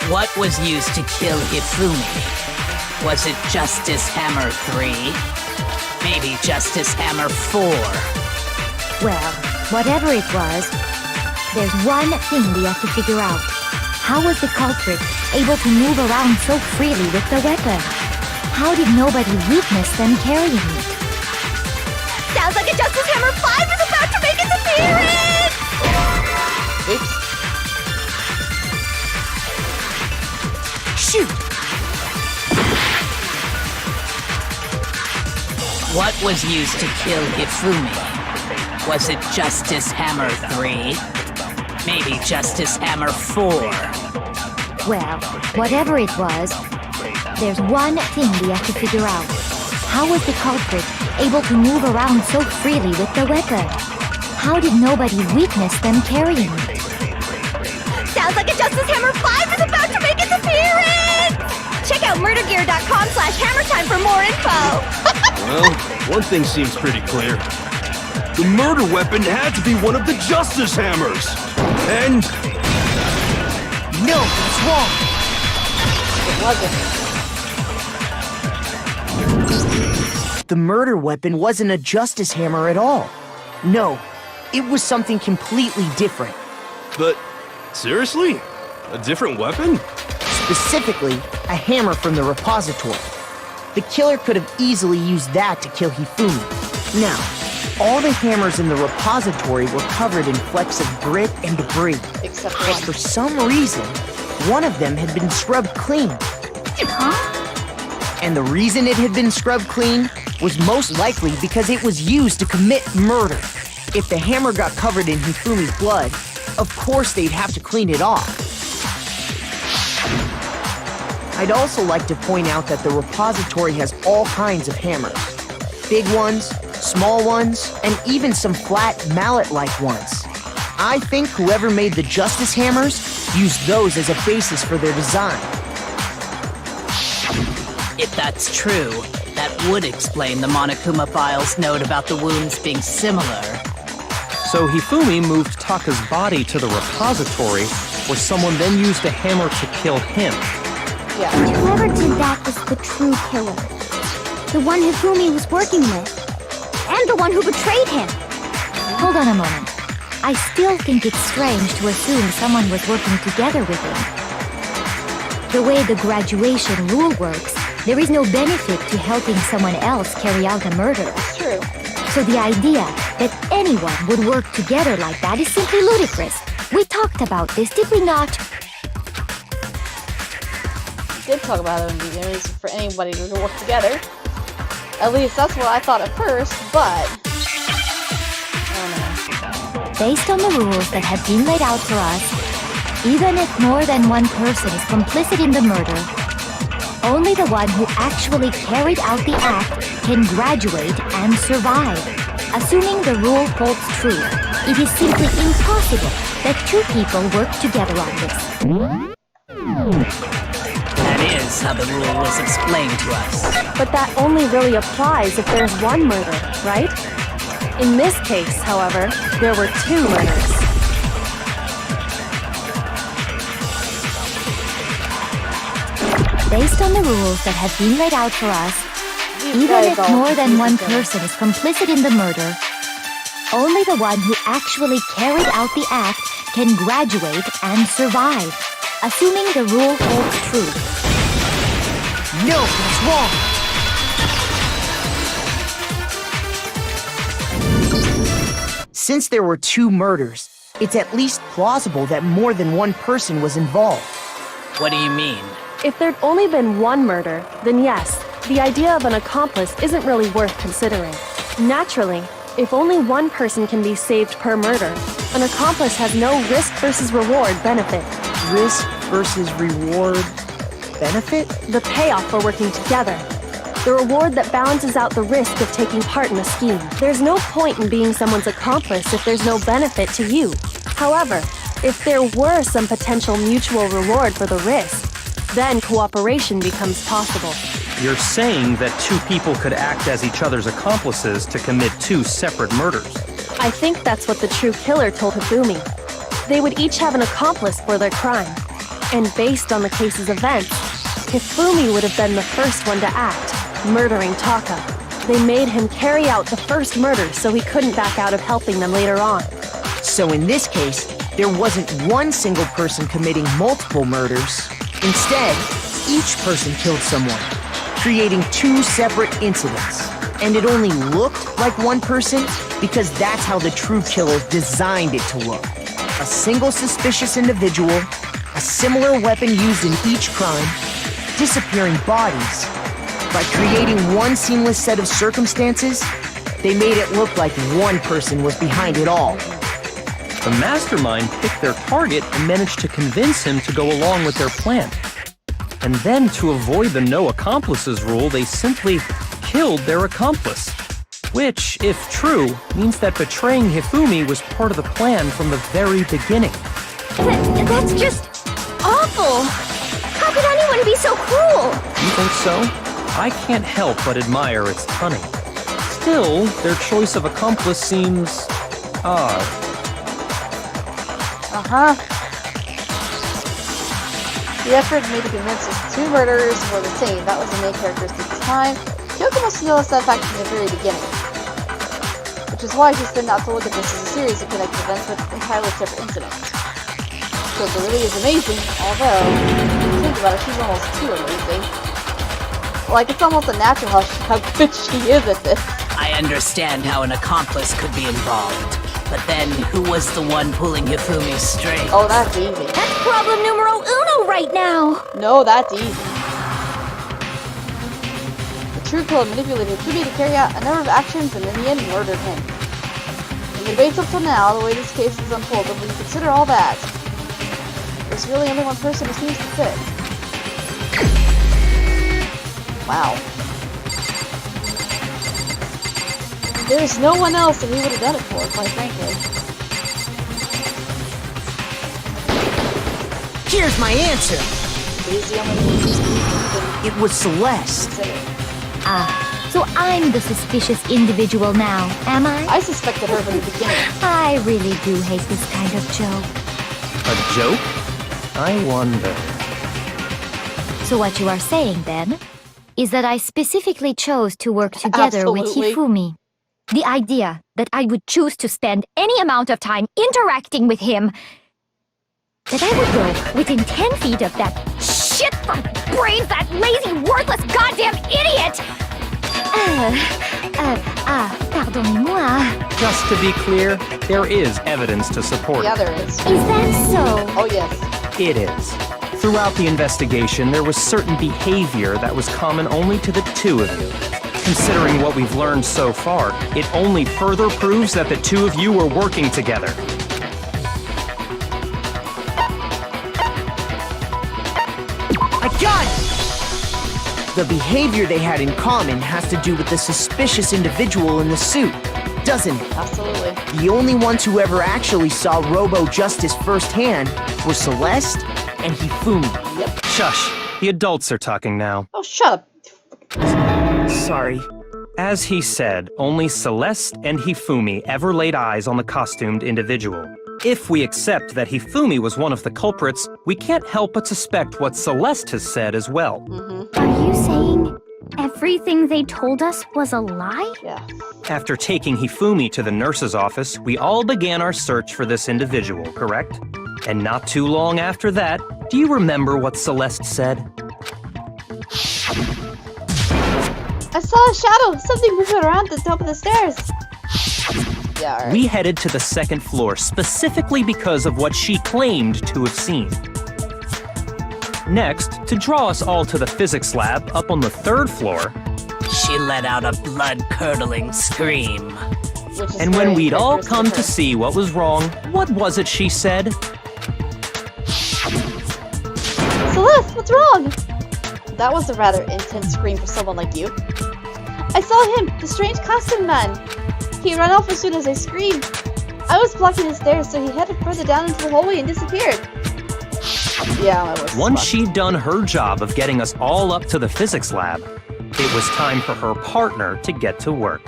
What was used to kill Hifumi? Was it Justice Hammer 3? Maybe Justice Hammer 4? Well, whatever it was, there's one thing we have to figure out. How was the culprit able to move around so freely with the weapon? How did nobody witness them carrying it? sounds like a Justice Hammer 5 is about to make its appearance! Oops. Shoot! What was used to kill Hifumi? Was it Justice Hammer 3? Maybe Justice Hammer 4? Well, whatever it was, there's one thing we have to figure out. How was the culprit able to move around so freely with the weapon? How did nobody witness them carrying it? Sounds like a Justice Hammer 5 is about to make its appearance! Check out murdergear.com/hammertime for more info! Well, one thing seems pretty clear. The murder weapon had to be one of the Justice Hammers. And... No, that's wrong. It wasn't. The murder weapon wasn't a justice hammer at all. No, it was something completely different. But, seriously? A different weapon? Specifically, a hammer from the repository. The killer could have easily used that to kill Hifumi. Now, all the hammers in the repository were covered in flecks of grit and debris. Except But one. for some reason, one of them had been scrubbed clean. And the reason it had been scrubbed clean was most likely because it was used to commit murder. If the hammer got covered in Hifumi's blood, of course they'd have to clean it off. I'd also like to point out that the repository has all kinds of hammers. Big ones, small ones, and even some flat mallet-like ones. I think whoever made the Justice Hammers used those as a basis for their design. If that's true, that would explain the Monokuma file's note about the wounds being similar. So Hifumi moved Taka's body to the repository, where someone then used a hammer to kill him. Yeah. Whoever did that is the true killer. The one Hifumi was working with. And the one who betrayed him. Hold on a moment. I still think it's strange to assume someone was working together with him. The way the graduation rule works, there is no benefit to helping someone else carry out a murder. It's true. So the idea that anyone would work together like that is simply ludicrous. We talked about this, did we not? We did talk about it in the beginning. It's for anybody to work together. At least that's what I thought at first, but I don't know. Based on the rules that have been laid out for us, even if more than one person is complicit in the murder, only the one who actually carried out the act can graduate and survive. Assuming the rule holds true, it is simply impossible that two people work together on this. That is how the rule was explained to us. But that only really applies if there's one murder, right? In this case, however, there were two murders. Based on the rules that have been laid out for us, even if more than one person is complicit in the murder, only the one who actually carried out the act can graduate and survive, assuming the rule holds true. No, that's wrong! Since there were two murders, it's at least plausible that more than one person was involved. What do you mean? If there'd only been one murder, then yes, the idea of an accomplice isn't really worth considering. Naturally, if only one person can be saved per murder, an accomplice has no risk versus reward benefit. Risk versus reward benefit? The payoff for working together. The reward that balances out the risk of taking part in a scheme. There's no point in being someone's accomplice if there's no benefit to you. However, if there were some potential mutual reward for the risk, then cooperation becomes possible. You're saying that two people could act as each other's accomplices to commit two separate murders. I think that's what the true killer told Hifumi. They would each have an accomplice for their crime. And based on the case's events, Hifumi would have been the first one to act, murdering Taka. They made him carry out the first murder so he couldn't back out of helping them later on. So in this case, there wasn't one single person committing multiple murders. Instead, each person killed someone, creating two separate incidents. And it only looked like one person because that's how the true killer designed it to look. A single suspicious individual, a similar weapon used in each crime, disappearing bodies. By creating one seamless set of circumstances, they made it look like one person was behind it all. The mastermind picked their target and managed to convince him to go along with their plan. And then, to avoid the no accomplices rule, they simply killed their accomplice. Which, if true, means that betraying Hifumi was part of the plan from the very beginning. That's just awful! How could anyone be so cruel? You think so? I can't help but admire its cunning. Still, their choice of accomplice seems odd. The effort made to convince us two murderers were the same. That was the main characteristic at the time. Kyoko must have noticed that fact from the very beginning. Which is why she said not to look at this as a series of connected events with entirely separate incidents. Kyoko really is amazing, although, if you think about it, she's almost too amazing. Like, it's almost unnatural how good she is at this. I understand how an accomplice could be involved. But then, who was the one pulling Hifumi's strings? Oh, that's easy. That's problem numero uno right now! No, that's easy. The true killer manipulated Hifumi to carry out a number of actions and in the end murdered him. In the debates up till now, the way this case is unfolded, when you consider all that, there's really only one person who seems to fit. Wow. There's no one else that we would have done it for, quite frankly. Here's my answer. He's the only one who's even It was Celeste. considered. So I'm the suspicious individual now, am I? I suspected her from the beginning. I really do hate this kind of joke. A joke? I wonder. So what you are saying, then, is that I specifically chose to work together with Absolutely. Hifumi. The idea that I would choose to spend any amount of time interacting with him, that I would go within 10 feet of that shit-brains, that lazy, worthless goddamn idiot! Pardonnez-moi. Just to be clear, there is evidence to support Yeah, it. there is. Is that so? Oh, yes. It is. Throughout the investigation, there was certain behavior that was common only to the two of you. Considering what we've learned so far, it only further proves that the two of you were working together. I got it! The behavior they had in common has to do with the suspicious individual in the suit, doesn't it? Absolutely. The only ones who ever actually saw Robo-Justice firsthand were Celeste and Hifumi. Yep. Shush. The adults are talking now. Oh, shut up. Sorry. As he said, only Celeste and Hifumi ever laid eyes on the costumed individual. If we accept that Hifumi was one of the culprits, we can't help but suspect what Celeste has said as well. Are you saying everything they told us was a lie? Yeah. After taking Hifumi to the nurse's office, we all began our search for this individual, correct? And not too long after that, do you remember what Celeste said? I saw a shadow. Something moving around at the top of the stairs. Yeah, alright. We headed to the second floor specifically because of what she claimed to have seen. Next, to draw us all to the physics lab up on the third floor, She let out a blood-curdling scream. Which is and when very we'd all characteristic come of to her. see what was wrong, what was it she said? Celeste, what's wrong? That was a rather intense scream for someone like you. I saw him, the strange costume man. He ran off as soon as I screamed. I was blocking the stairs, so he headed further down into the hallway and disappeared. Yeah, I was. Once fucked. she'd done her job of getting us all up to the physics lab, it was time for her partner to get to work.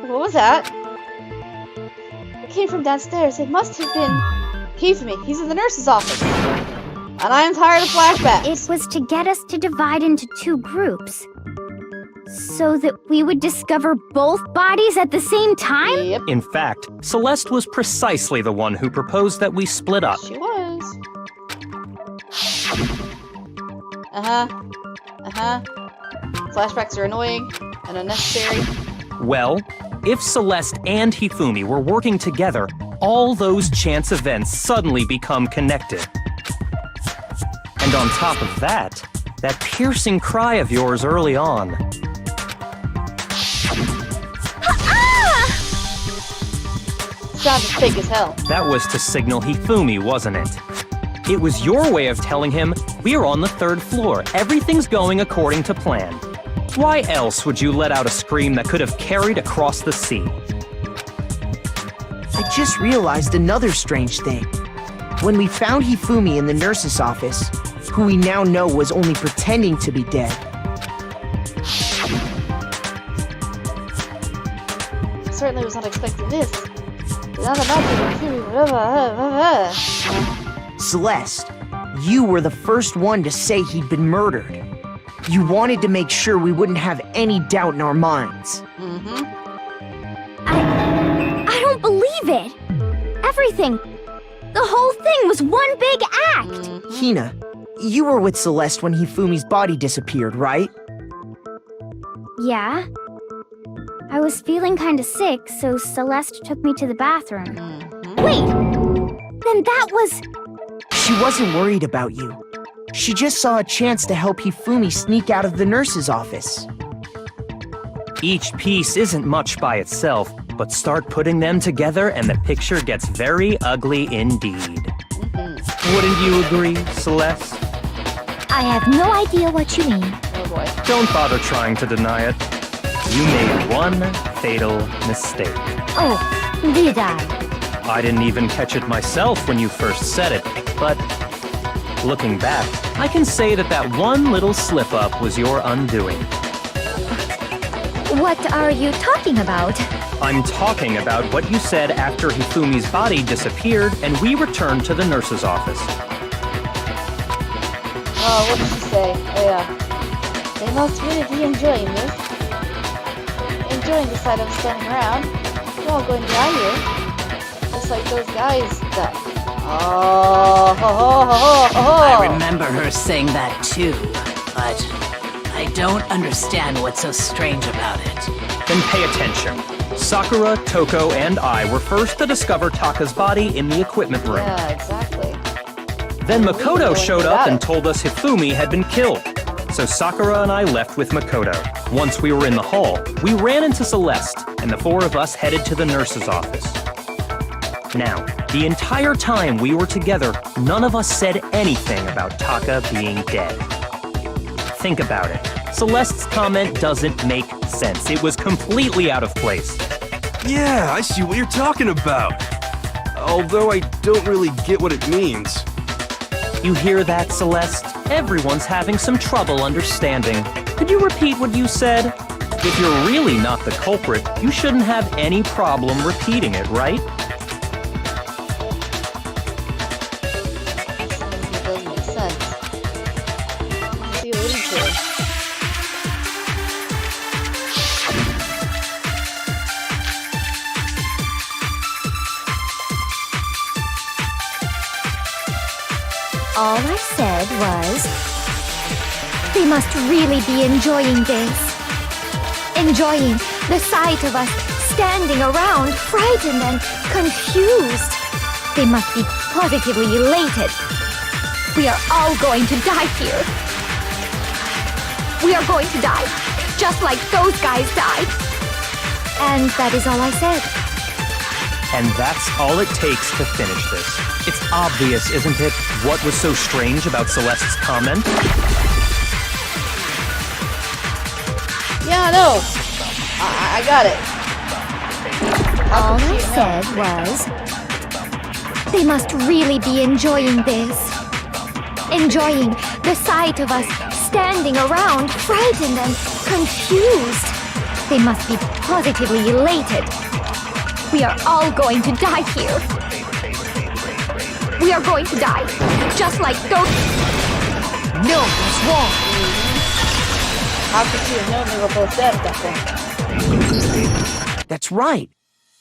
What was that? It came from downstairs. It must have been Hifumi. He's in the nurse's office. And I am tired of flashbacks. It was to get us to divide into two groups. So that we would discover both bodies at the same time? Yep, In fact, Celeste was precisely the one who proposed that we split up. she was. Flashbacks are annoying and unnecessary. Well, if Celeste and Hifumi were working together, all those chance events suddenly become connected. And on top of that, that piercing cry of yours early on. Sounded fake as hell. That was to signal Hifumi, wasn't it? It was your way of telling him, we're on the third floor, everything's going according to plan. Why else would you let out a scream that could have carried across the sea? I just realized another strange thing. When we found Hifumi in the nurse's office, who we now know was only pretending to be dead, Certainly was not expecting this. Did not imagine whatever. Celeste, you were the first one to say he'd been murdered. You wanted to make sure we wouldn't have any doubt in our minds. I don't believe it. Everything. The whole thing was one big act. Hina, you were with Celeste when Hifumi's body disappeared, right? Yeah. I was feeling kinda sick, so Celeste took me to the bathroom. Wait! Then that was... She wasn't worried about you. She just saw a chance to help Hifumi sneak out of the nurse's office. Each piece isn't much by itself, but start putting them together and the picture gets very ugly indeed. Wouldn't you agree, Celeste? I have no idea what you mean. Oh boy. Don't bother trying to deny it. You made one fatal mistake. Oh, did I? I didn't even catch it myself when you first said it, but looking back, I can say that that one little slip-up was your undoing. What are you talking about? I'm talking about what you said after Hifumi's body disappeared and we returned to the nurse's office. Oh, what did she say? Oh yeah. They must really be enjoying this. Enjoying the sight of us standing around. We're all going to die here. Just like those guys that... Oh, ho, ho, ho, ho, ho. I remember her saying that too, but I don't understand what's so strange about it. Then pay attention. Sakura, Toko, and I were first to discover Taka's body in the equipment room. Yeah, exactly. Then Makoto showed up and it. told us Hifumi had been killed. So Sakura and I left with Makoto. Once we were in the hall, we ran into Celeste, and the four of us headed to the nurse's office. Now, the entire time we were together, none of us said anything about Taka being dead. Think about it. Celeste's comment doesn't make sense. It was completely out of place. Yeah, I see what you're talking about. Although I don't really get what it means. You hear that, Celeste? Everyone's having some trouble understanding. Could you repeat what you said? If you're really not the culprit, you shouldn't have any problem repeating it, right? It doesn't make sense. What's he alluding to? All I said was... They must really be enjoying this. Enjoying the sight of us standing around, frightened and confused. They must be positively elated. We are all going to die here. We are going to die, just like those guys died. And that is all I said. And that's all it takes to finish this. It's obvious, isn't it, what was so strange about Celeste's comment? Yeah, no. I got it. All I said was... They must really be enjoying this. Enjoying the sight of us standing around, frightened and confused. They must be positively elated. We are all going to die here. We are going to die, just like those... No, that's wrong. How could you have known they were both dead at that point? That's right.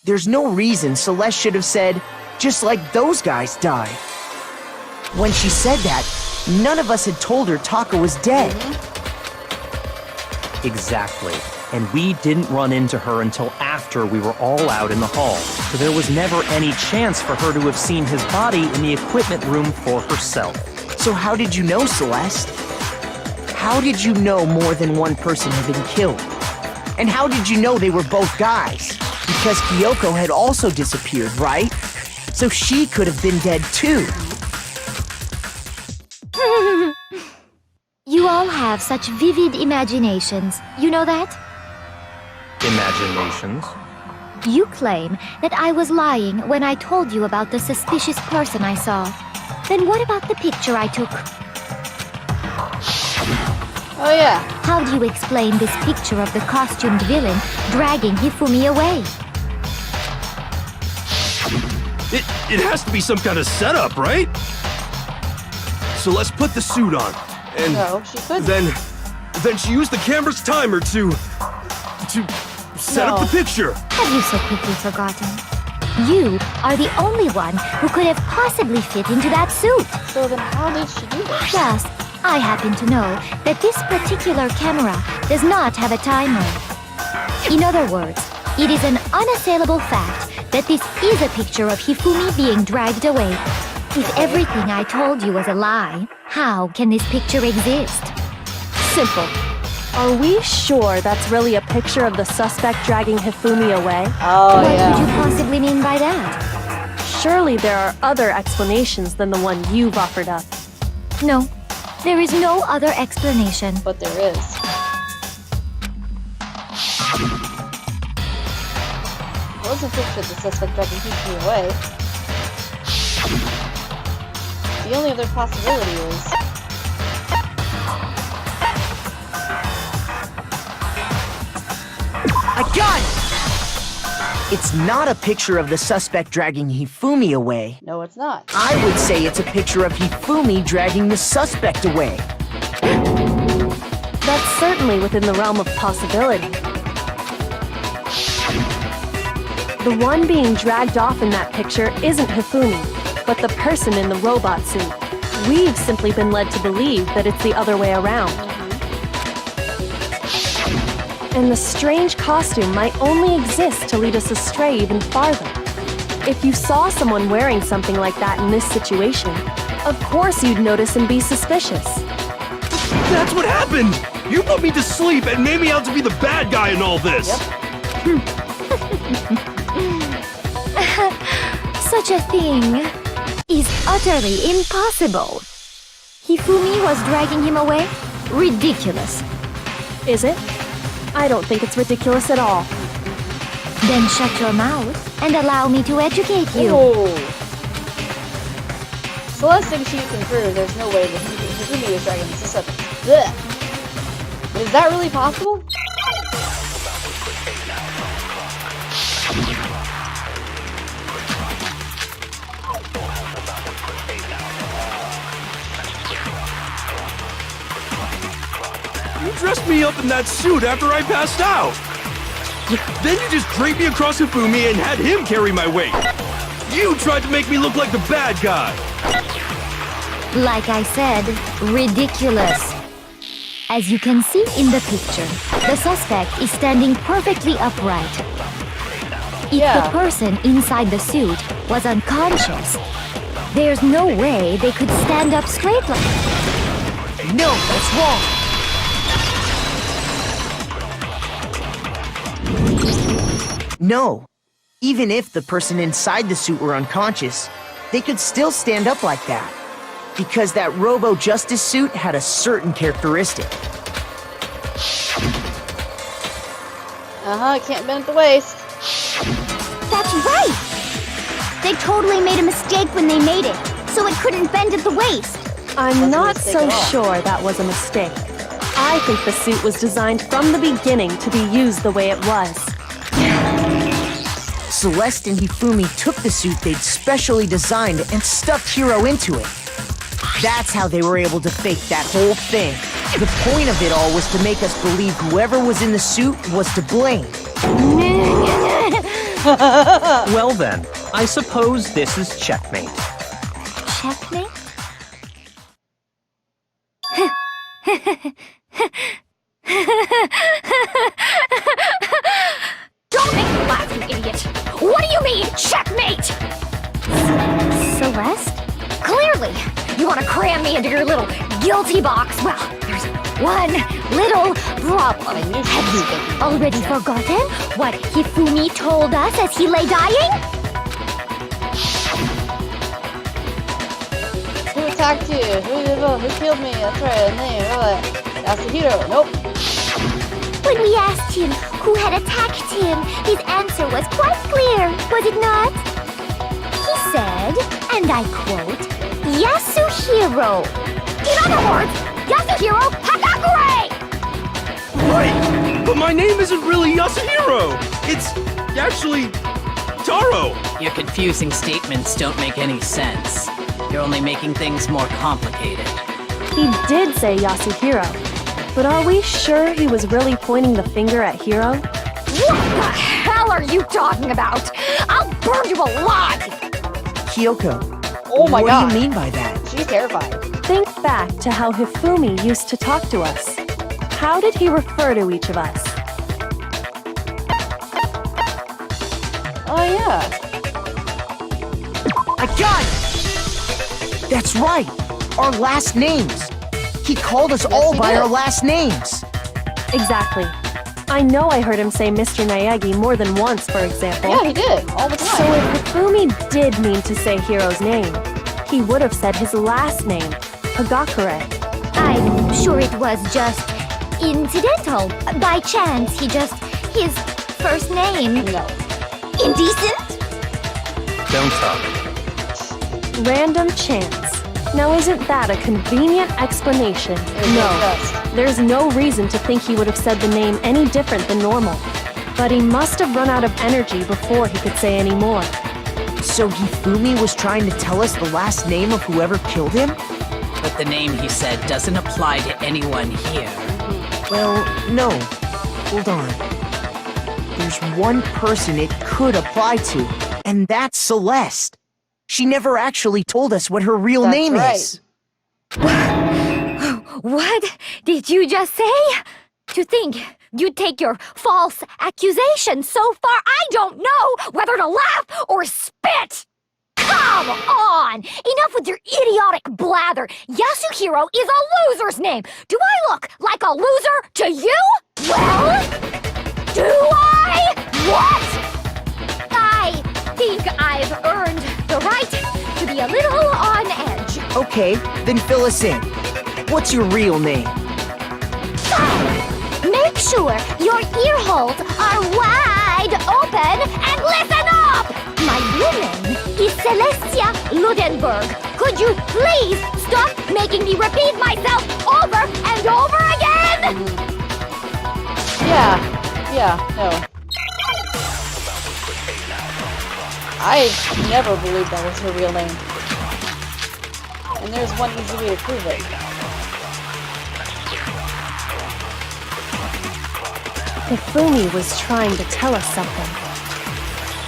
There's no reason Celeste should have said, just like those guys died. When she said that, none of us had told her Taka was dead. Exactly. And we didn't run into her until after we were all out in the hall. So there was never any chance for her to have seen his body in the equipment room for herself. So how did you know, Celeste? How did you know more than one person had been killed? And how did you know they were both guys? Because Kyoko had also disappeared, right? So she could have been dead too. You all have such vivid imaginations. You know that? Imaginations? You claim that I was lying when I told you about the suspicious person I saw. Then what about the picture I took? Oh yeah. How do you explain this picture of the costumed villain dragging Hifumi away? It has to be some kind of setup, right? So let's put the suit on. And No, she couldn't. then she used the camera's timer to set up No. the picture. Have you so quickly forgotten? You are the only one who could have possibly fit into that suit. So then how did she do this? Plus, I happen to know that this particular camera does not have a timer. In other words, it is an unassailable fact that this is a picture of Hifumi being dragged away. If everything I told you was a lie, how can this picture exist? Simple. Are we sure that's really a picture of the suspect dragging Hifumi away? Oh What could you yeah. possibly mean by that? Surely there are other explanations than the one you've offered up. No, There is no other explanation. But there is. I wasn't pictured the suspect dragging Hifumi away. The only other possibility is... I got it! It's not a picture of the suspect dragging Hifumi away. No, it's not. I would say it's a picture of Hifumi dragging the suspect away. That's certainly within the realm of possibility. The one being dragged off in that picture isn't Hifumi, but the person in the robot suit. We've simply been led to believe that it's the other way around. And the strange costume might only exist to lead us astray even farther. If you saw someone wearing something like that in this situation, of course you'd notice and be suspicious. That's what happened! You put me to sleep and made me out to be the bad guy in all this! Such a thing is utterly impossible. Hifumi was dragging him away? Ridiculous. Is it? I don't think it's ridiculous at all. Then shut your mouth and allow me to educate you. Oh. Celeste thinks she can prove there's no way that Hifumi was dragging the suspect. Blech. Is that really possible? You dressed me up in that suit after I passed out! Then you just draped me across Hifumi and had him carry my weight! You tried to make me look like the bad guy! Like I said, ridiculous. As you can see in the picture, the suspect is standing perfectly upright. If the person inside the suit was unconscious, there's no way they could stand up straight like that. No, that's wrong! No. Even if the person inside the suit were unconscious, they could still stand up like that. Because that Robo-Justice suit had a certain characteristic. Can't bend at the waist. That's right! They totally made a mistake when they made it, so it couldn't bend at the waist. I'm not so sure that was a mistake. I think the suit was designed from the beginning to be used the way it was. Celeste and Hifumi took the suit they'd specially designed and stuffed Hiro into it. That's how they were able to fake that whole thing. The point of it all was to make us believe whoever was in the suit was to blame. Well then, I suppose this is checkmate. Checkmate? Don't make me laugh, you idiot! What do you mean, checkmate? Celeste? Clearly, you want to cram me into your little guilty box. Well, there's one little problem. Have you already forgotten what Hifumi told us as he lay dying? Who attacked you? Who killed me? That's right, name. That's the hero. Nope. When we asked him who had attacked him, his answer was quite clear, was it not? He said, and I quote, Yasuhiro. In other words, Yasuhiro Hagakure! Right! But my name isn't really Yasuhiro! It's actually Taro! Your confusing statements don't make any sense. You're only making things more complicated. He did say Yasuhiro, but are we sure he was really pointing the finger at Hiro? What the hell are you talking about? I'll burn you alive! Kyoko, Oh my god. what do you mean by that? She's terrified. Think back to how Hifumi used to talk to us. How did he refer to each of us? Oh yeah. I got it! That's right! Our last names! He called us all he by did. our last names! Exactly. I know I heard him say Mr. Naegi more than once, for example. Yeah, he did. All the So time. if Hifumi did mean to say Hiro's name, he would have said his last name, Hagakure. I'm sure it was just incidental. By chance, his first name. No. Indecent? Don't talk. Random chance. Now isn't that a convenient explanation? No. Just. There's no reason to think he would have said the name any different than normal. But he must have run out of energy before he could say any more. So Hifumi was trying to tell us the last name of whoever killed him? But the name he said doesn't apply to anyone here. Well, no. Hold on. There's one person it could apply to, and that's Celeste. She never actually told us what her real That's name right. is. What did you just say? To think you'd take your false accusation so far, I don't know whether to laugh or spit! Come on! Enough with your idiotic blather! Yasuhiro is a loser's name! Do I look like a loser to you? Well, do I? What? I think I've earned the right to be a little on edge. Okay, then fill us in. What's your real name? Make sure your ear holes are wide open and listen up! My real name is Celestia Ludenberg. Could you please stop making me repeat myself over and over again? Yeah, no. I never believed that was her real name. And there's one easy way to prove it. Hifumi was trying to tell us something.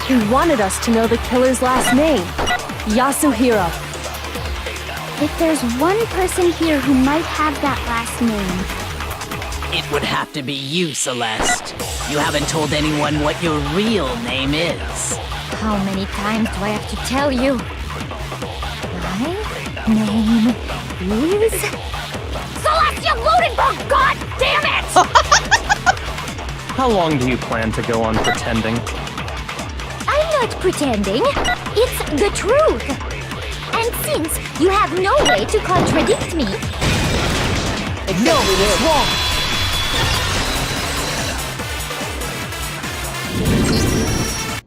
He wanted us to know the killer's last name, Yasuhiro. If there's one person here who might have that last name, It would have to be you, Celeste. You haven't told anyone what your real name is. How many times do I have to tell you? My name is Celestia Ludenberg! God damn it! How long do you plan to go on pretending? I'm not pretending. It's the truth. And since you have no way to contradict me, No, it's wrong!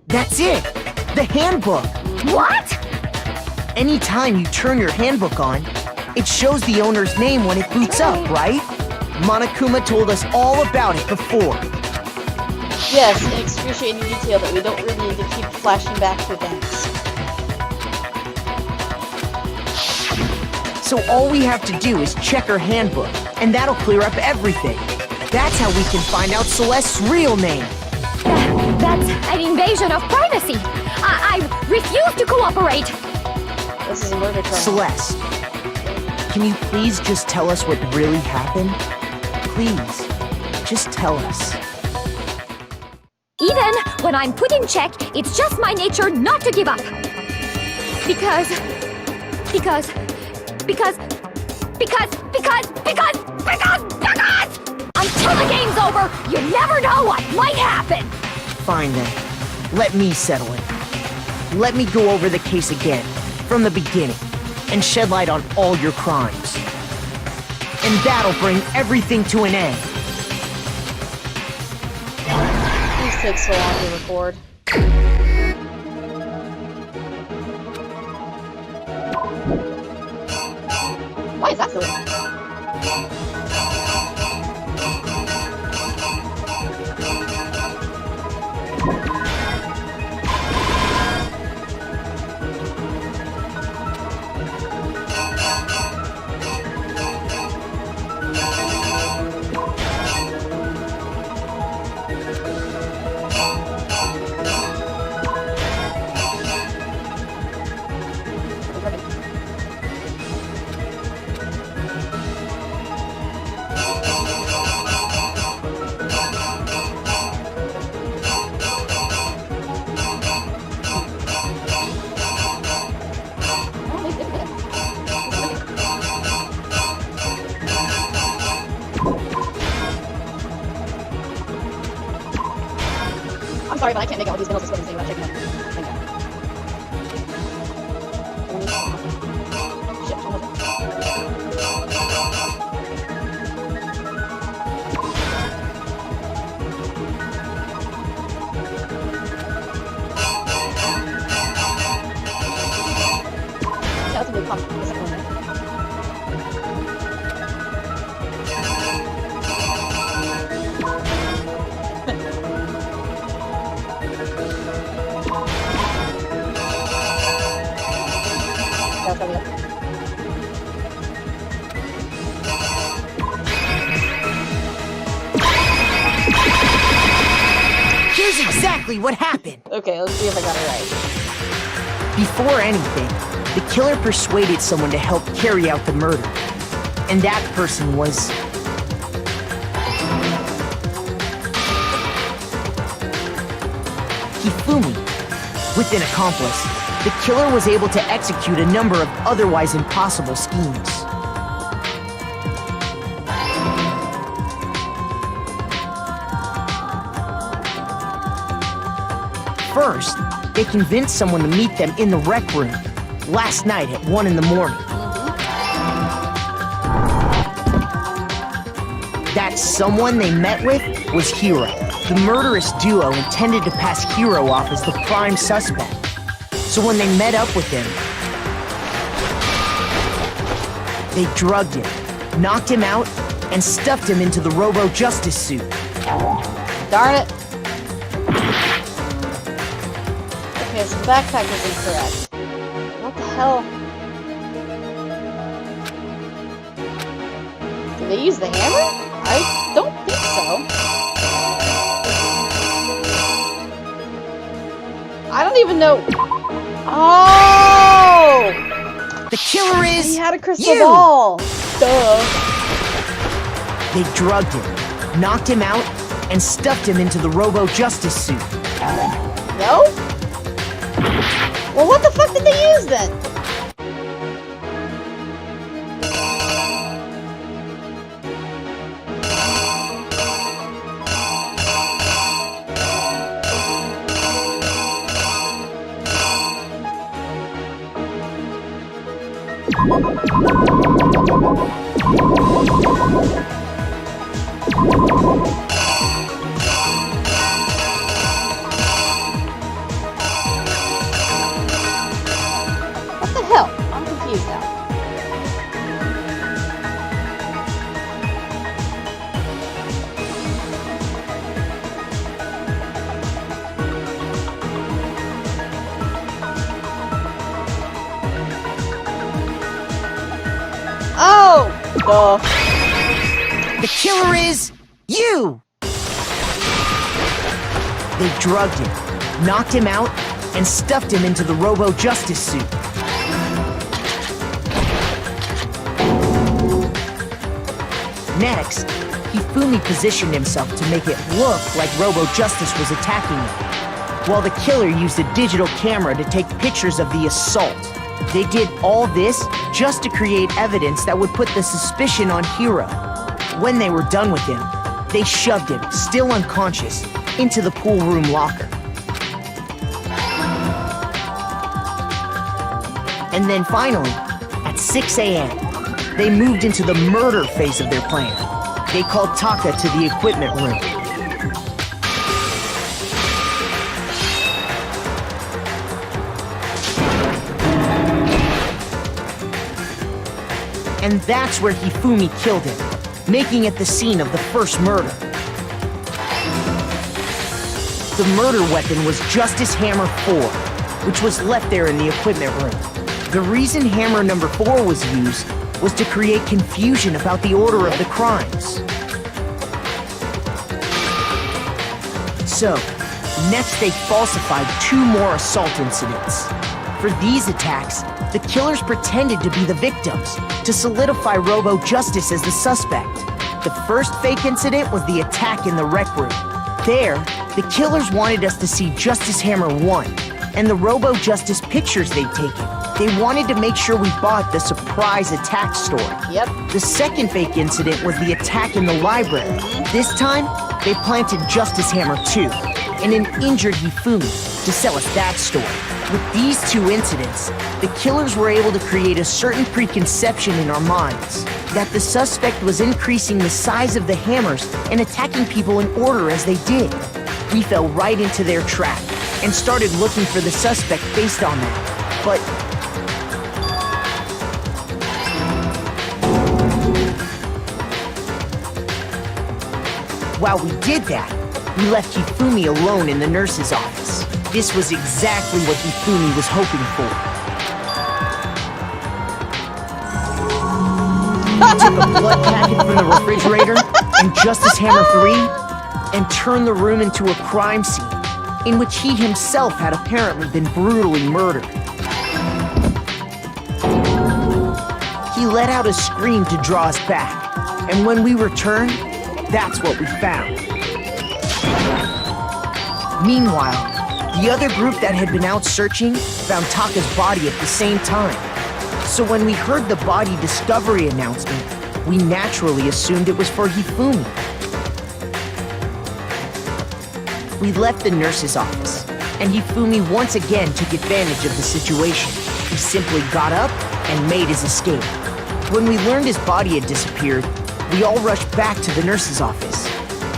That's it! The handbook! what? Anytime you turn your handbook on, it shows the owner's name when it boots up, right? Monokuma told us all about it before. Yes, in excruciating detail that we don't really need to keep flashing back to events. So all we have to do is check her handbook, and that'll clear up everything. That's how we can find out Celeste's real name. That's an invasion of privacy. I refuse to cooperate. This is a murder trial. Celeste, can you please just tell us what really happened? Please, just tell us. Even when I'm put in check, it's just my nature not to give up. Because until the game's over, you never know what might happen. Fine then. Let me settle it. Let me go over the case again, from the beginning, and shed light on all your crimes. And that'll bring everything to an end. These take so long to record. Why is that so long? I'm sorry, but I can't make out what these bills are saying about checking out. Thank God. Shit, almost. exactly what happened. Okay, let's see if I got it right. Before anything, the killer persuaded someone to help carry out the murder. And that person was... Hifumi. With an accomplice, the killer was able to execute a number of otherwise impossible schemes. First, they convinced someone to meet them in the rec room last night at 1 in the morning. That someone they met with was Hiro. The murderous duo intended to pass Hiro off as the prime suspect. So when they met up with him, they drugged him, knocked him out, and stuffed him into the Robo-Justice suit. Darn it. Okay, so the backpack is incorrect. What the hell? Did they use the hammer? I don't think so. I don't even know. Oh! The killer is He had a crystal you! ball. Duh. They drugged him, knocked him out, and stuffed him into the Robo-Justice suit. No? Well, what the fuck did they use then? What the hell? I'm confused now. Oh! Duh. The killer is you! They drugged him, knocked him out, and stuffed him into the Robo-Justice suit. Next, Hifumi positioned himself to make it look like Robo-Justice was attacking him, while the killer used a digital camera to take pictures of the assault. They did all this just to create evidence that would put the suspicion on Hiro. When they were done with him, they shoved him, still unconscious, into the pool room locker. And then finally, at 6 a.m., they moved into the murder phase of their plan. They called Taka to the equipment room. And that's where Hifumi killed him, making it the scene of the first murder. The murder weapon was Justice Hammer 4, which was left there in the equipment room. The reason Hammer number 4 was used was to create confusion about the order of the crimes. So, next they falsified 2 more assault incidents. For these attacks, the killers pretended to be the victims, to solidify Robo-Justice as the suspect. The first fake incident was the attack in the rec room. There, the killers wanted us to see Justice Hammer 1, and the Robo-Justice pictures they'd taken. They wanted to make sure we bought the surprise attack story. Yep. The second fake incident was the attack in the library. This time, they planted Justice Hammer 2 and an injured Hifumi to sell us that story. With these 2 incidents, the killers were able to create a certain preconception in our minds that the suspect was increasing the size of the hammers and attacking people in order as they did. We fell right into their trap and started looking for the suspect based on that. But while we did that, we left Hifumi alone in the nurse's office. This was exactly what Hifumi was hoping for. He took a blood packet from the refrigerator and Justice Hammer 3 and turned the room into a crime scene. in which he himself had apparently been brutally murdered. He let out a scream to draw us back, and when we returned, that's what we found. Meanwhile, the other group that had been out searching found Taka's body at the same time. So when we heard the body discovery announcement, we naturally assumed it was for Hifumi. We left the nurse's office, and Hifumi once again took advantage of the situation. He simply got up and made his escape. When we learned his body had disappeared, we all rushed back to the nurse's office.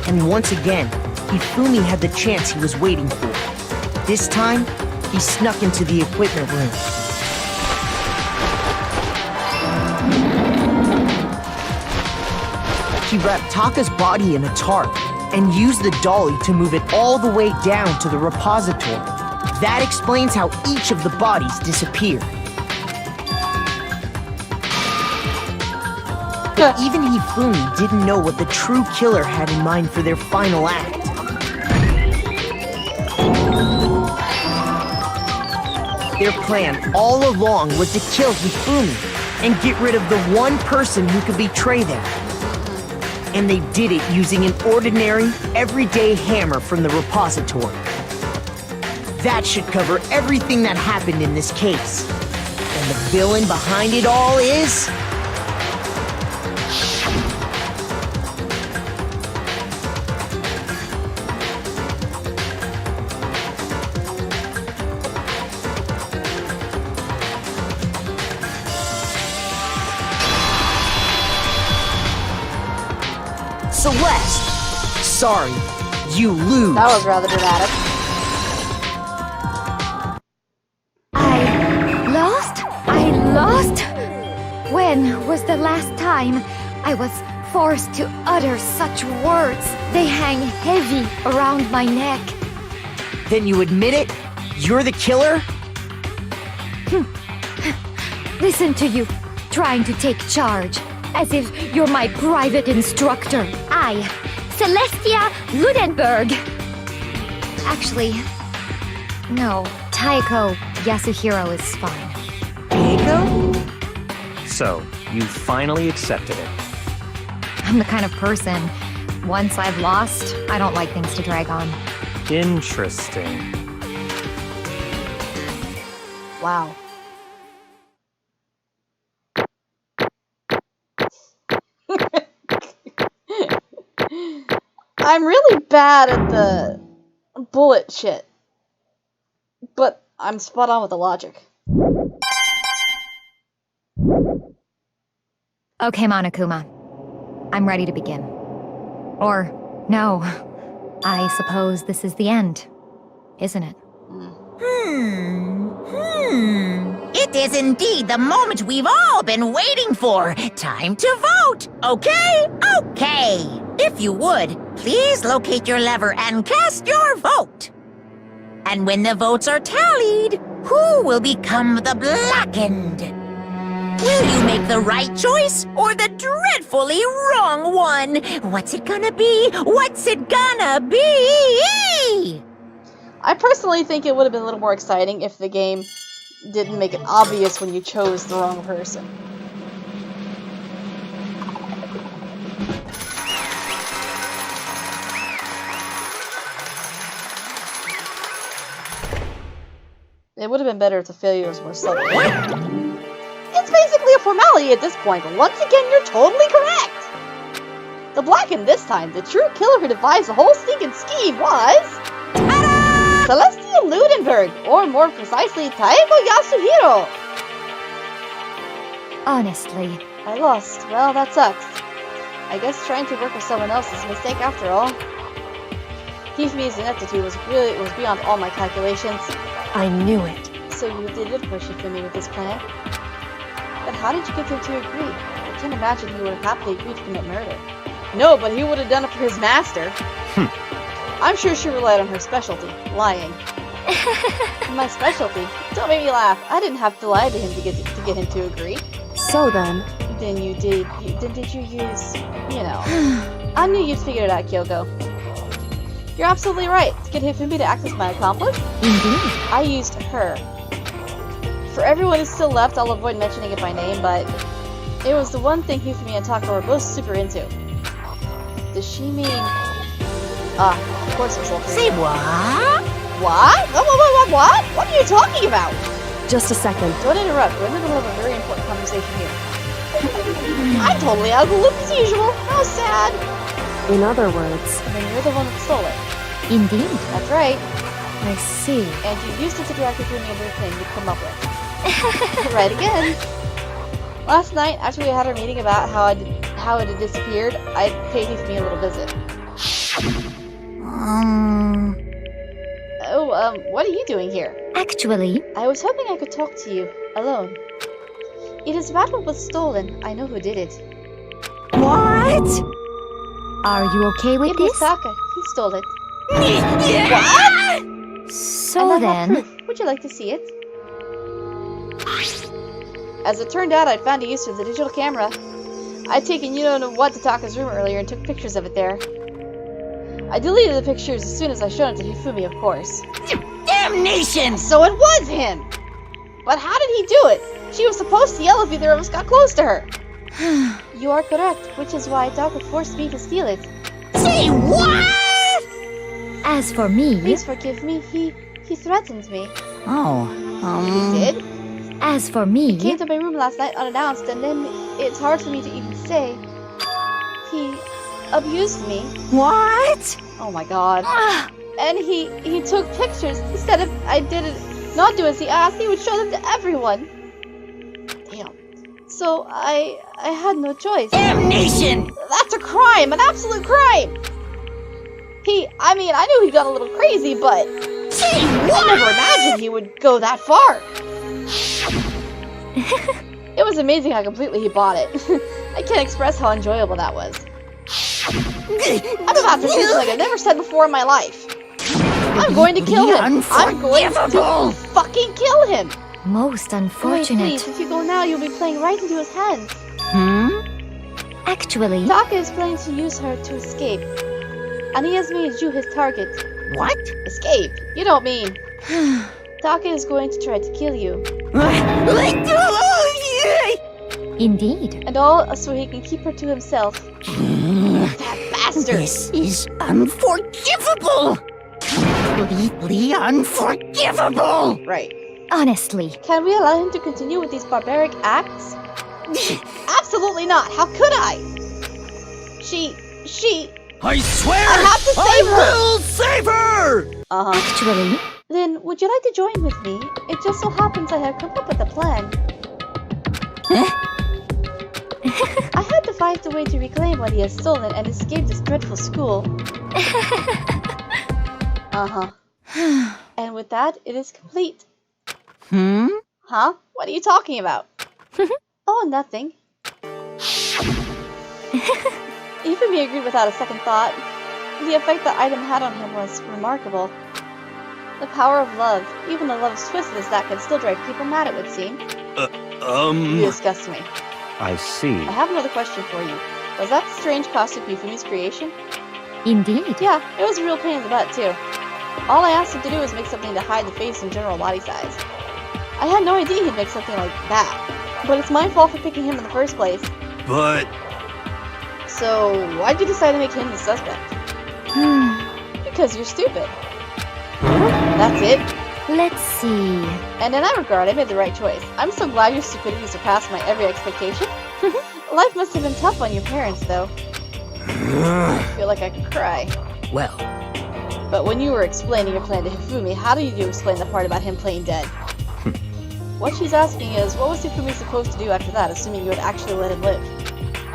And once again, Hifumi had the chance he was waiting for. This time, he snuck into the equipment room. He wrapped Taka's body in a tarp and used the dolly to move it all the way down to the repository. That explains how each of the bodies disappeared. But even Hifumi didn't know what the true killer had in mind for their final act. Their plan all along was to kill Hifumi and get rid of the one person who could betray them. And they did it using an ordinary, everyday hammer from the repository. That should cover everything that happened in this case. And the villain behind it all is... Celeste! Sorry, you lose. That was rather dramatic. I lost? When was the last time I was forced to utter such words? They hang heavy around my neck. Then you admit it? You're the killer? Listen to you, trying to take charge, as if you're my private instructor. I, Celestia Ludenberg. Actually, no, Taiko Yasuhiro is fine. Taiko? So, you finally accepted it. I'm the kind of person, once I've lost, I don't like things to drag on. Interesting. Wow. I'm really bad at the bullet shit, but I'm spot on with the logic. Okay, Monokuma. I'm ready to begin. Or, no. I suppose this is the end, isn't it? It is indeed the moment we've all been waiting for. Time to vote. Okay? Okay. If you would, please locate your lever and cast your vote. And when the votes are tallied, who will become the blackened? Will you make the right choice or the dreadfully wrong one? What's it gonna be? What's it gonna be? I personally think it would have been a little more exciting if the game didn't make it obvious when you chose the wrong person. It would have been better if the failures were subtle. It's basically a formality at this point, but once again, you're totally correct! The blackened this time, the true killer who devised the whole stinking scheme was... Celestia Ludenberg, or more precisely, Taiko Yasuhiro! Honestly. I lost. Well, that sucks. I guess trying to work with someone else is a mistake after all. Hifumi's ineptitude was beyond all my calculations. I knew it. So you did approach Hifumi with this plan? But how did you get him to agree? I can't imagine he would have happily agreed to commit murder. No, but he would have done it for his master. I'm sure she relied on her specialty, lying. My specialty? Don't make me laugh. I didn't have to lie to him to get him to agree. So then... Then you did. Did you use... You know. I knew you'd figure it out, Kyoko. You're absolutely right. To get Hifumi to access my accomplice, Indeed. I used her. For everyone who's still left, I'll avoid mentioning it by name, but it was the one thing Hifumi and Taka were both super into. Does she mean... of course it was all three. Say what? What? What? What are you talking about? Just a second. Don't interrupt. We're in the middle of a very important conversation here. I'm totally out of the loop as usual. How sad. In other words, And then you're the one that stole it. Indeed. That's right. I see. And you used it to drag Hifumi into the thing you'd come up with. Right again. Last night, after we had our meeting about how it had disappeared, I paid Hifumi a little visit. Oh, what are you doing here? Actually, I was hoping I could talk to you, alone. It is battle was stolen. I know who did it. What? are you okay with It was this? Taka. He stole it. So And I have then, proof. Would you like to see it? As it turned out, I'd found a use for the digital camera. I'd taken you don't know what to Taka's room earlier and took pictures of it there. I deleted the pictures as soon as I showed it to Hifumi, of course. Damnation! So it was him! But how did he do it? She was supposed to yell if either of us got close to her. You are correct, which is why Taka forced me to steal it. Say what? as for me, Please forgive me, he threatened me. Oh, He did? as for me, He came to my room last night unannounced, and then it's hard for me to even say. He abused me. What? Oh my god. And he took pictures. Instead of I didn't not do as he asked, he would show them to everyone. Damn. So I had no choice. Damnation! That's a crime, an absolute crime. I knew he got a little crazy, but Say I what? never imagined he would go that far. It was amazing how completely he bought it. I can't express how enjoyable that was. I'm about to say something I've never said before in my life. I'm going to kill him. I'm going to fucking kill him. most Wait, unfortunate. please, if you go now, you'll be playing right into his hands. Actually, Taka is planning to use her to escape. And he has made you his target. What? Escape? You don't mean. Taka is going to try to kill you. indeed. And all so he can keep her to himself. That bastard! This is unforgivable! Completely unforgivable! Right. Honestly, Can we allow him to continue with these barbaric acts? Absolutely not! How could I? She... I swear! I have to save her! will save her! Uh-huh. actually, Then, would you like to join with me? It just so happens I have come up with a plan. I had to find a way to reclaim what he has stolen and escape this dreadful school. Uh-huh. And with that, it is complete. Huh? What are you talking about? Oh, nothing. Ifumi agreed without a second thought. The effect the item had on him was remarkable. The power of love, even the love as twisted as that, can still drive people mad, it would seem. You disgust me. I see. I have another question for you. Was that strange costume Ifumi's creation? indeed. Yeah, it was a real pain in the butt, too. All I asked him to do was make something to hide the face and general body size. I had no idea he'd make something like that. But it's my fault for picking him in the first place. But So, why'd you decide to make him the suspect? Because you're stupid. That's it? Let's see. And in that regard, I made the right choice. I'm so glad your stupidity surpassed my every expectation. Life must have been tough on your parents, though. I feel like I could cry. Well, But when you were explaining your plan to Hifumi, how did you explain the part about him playing dead? What she's asking is, what was Hifumi supposed to do after that, assuming you had actually let him live?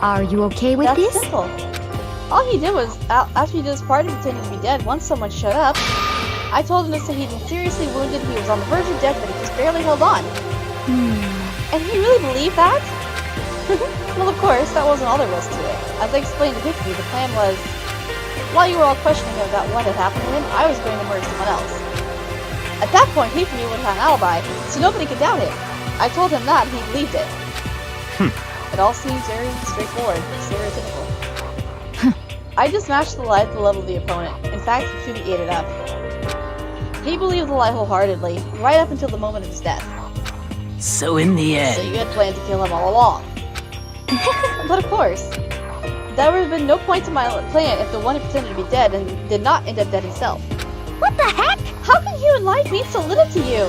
Are you okay with That's this? simple. All he did was, after he did his part of pretending to be dead, once someone showed up, I told him to say he'd been seriously wounded, he was on the verge of death, but he just barely held on. And he really believed that? Well, of course, that wasn't all there was to it. As I explained to Hifumi, the plan was, while you were all questioning him about what had happened to him, I was going to murder someone else. At that point, Hifumi would have an alibi, so nobody could doubt him. I told him that, and he believed it. It all seems very straightforward, stereotypical. I just smashed the lie at the level of the opponent. In fact, Hifumi ate it up. He believed the lie wholeheartedly, right up until the moment of his death. So in the So end, you had planned to kill him all along. But of course, there would have been no point to my plan if the one who pretended to be dead and did not end up dead himself. What the heck? How can human life mean so little to you?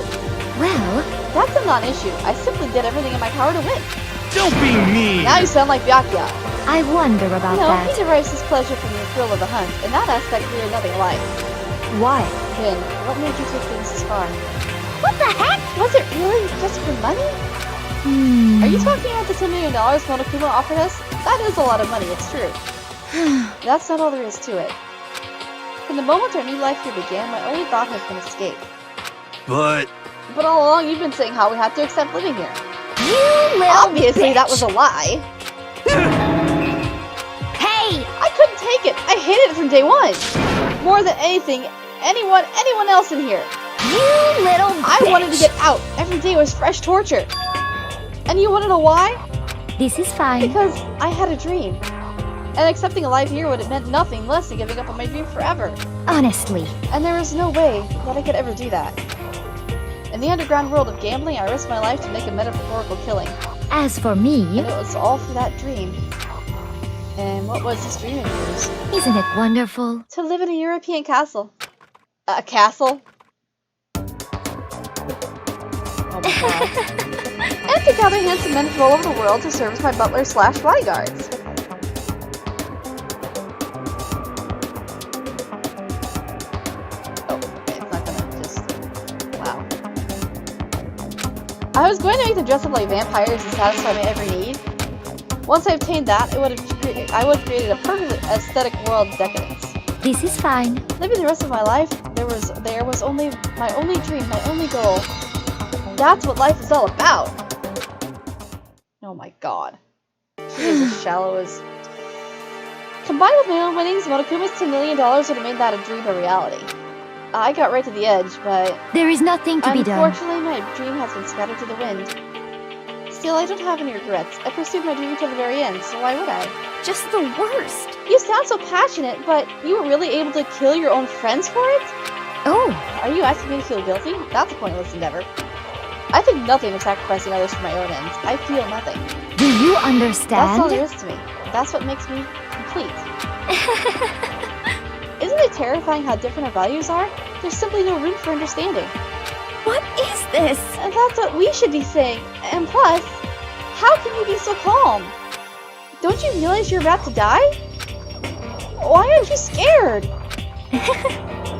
Well, That's a non-issue. I simply did everything in my power to win. Don't be mean! Now you sound like Byakuya. I wonder about No, he that. derives his pleasure from the thrill of the hunt. In that aspect, we are nothing alike. Why? Finn, what made you take things this far? What the heck? Was it really just for money? Are you talking about the $10 million Monokuma offered us? That is a lot of money, it's true. That's not all there is to it. From the moment our new life here began, my only thought has been escape. But But all along, you've been saying how we have to accept living here. You little Obviously, bitch. that was a lie. Hey! I couldn't take it. I hated it from day one. More than anything, anyone else in here. You little I bitch. wanted to get out. Every day was fresh torture. And you want to know why? This is fine. Because I had a dream. And accepting a life here would have meant nothing less than giving up on my dream forever. Honestly. And there was no way that I could ever do that. In the underground world of gambling, I risked my life to make a metaphorical killing. As for me, And it was all for that dream. And what was this dream of yours? isn't it wonderful? To live in a European castle. A castle? Oh my god. And to gather handsome men from all over the world to serve as my butler/bodyguards. Oh, okay, it's not gonna just... Wow. I was going to make them dress up like vampires and satisfy my every need. Once I obtained that, I would have created a perfect aesthetic world of decadence. This is fine. Living the rest of my life, there was only my only dream, my only goal. That's what life is all about. Oh my god. She is as shallow as... Combined with my own winnings, Monokuma's $10 million would have made that a dream a reality. I got right to the edge, but... There is nothing to be done. Unfortunately, my dream has been scattered to the wind. Still, I don't have any regrets. I pursued my dream until the very end, so why would I? Just the worst. You sound so passionate, but you were really able to kill your own friends for it? Oh, Are you asking me to feel guilty? That's a pointless endeavor. I think nothing of sacrificing others for my own ends. I feel nothing. do you That's all understand? there is to me. That's what makes me complete. Isn't it terrifying how different our values are? There's simply no room for understanding. What is this? And that's what we should be saying. And plus, how can you be so calm? Don't you realize you're about to die? Why aren't you scared?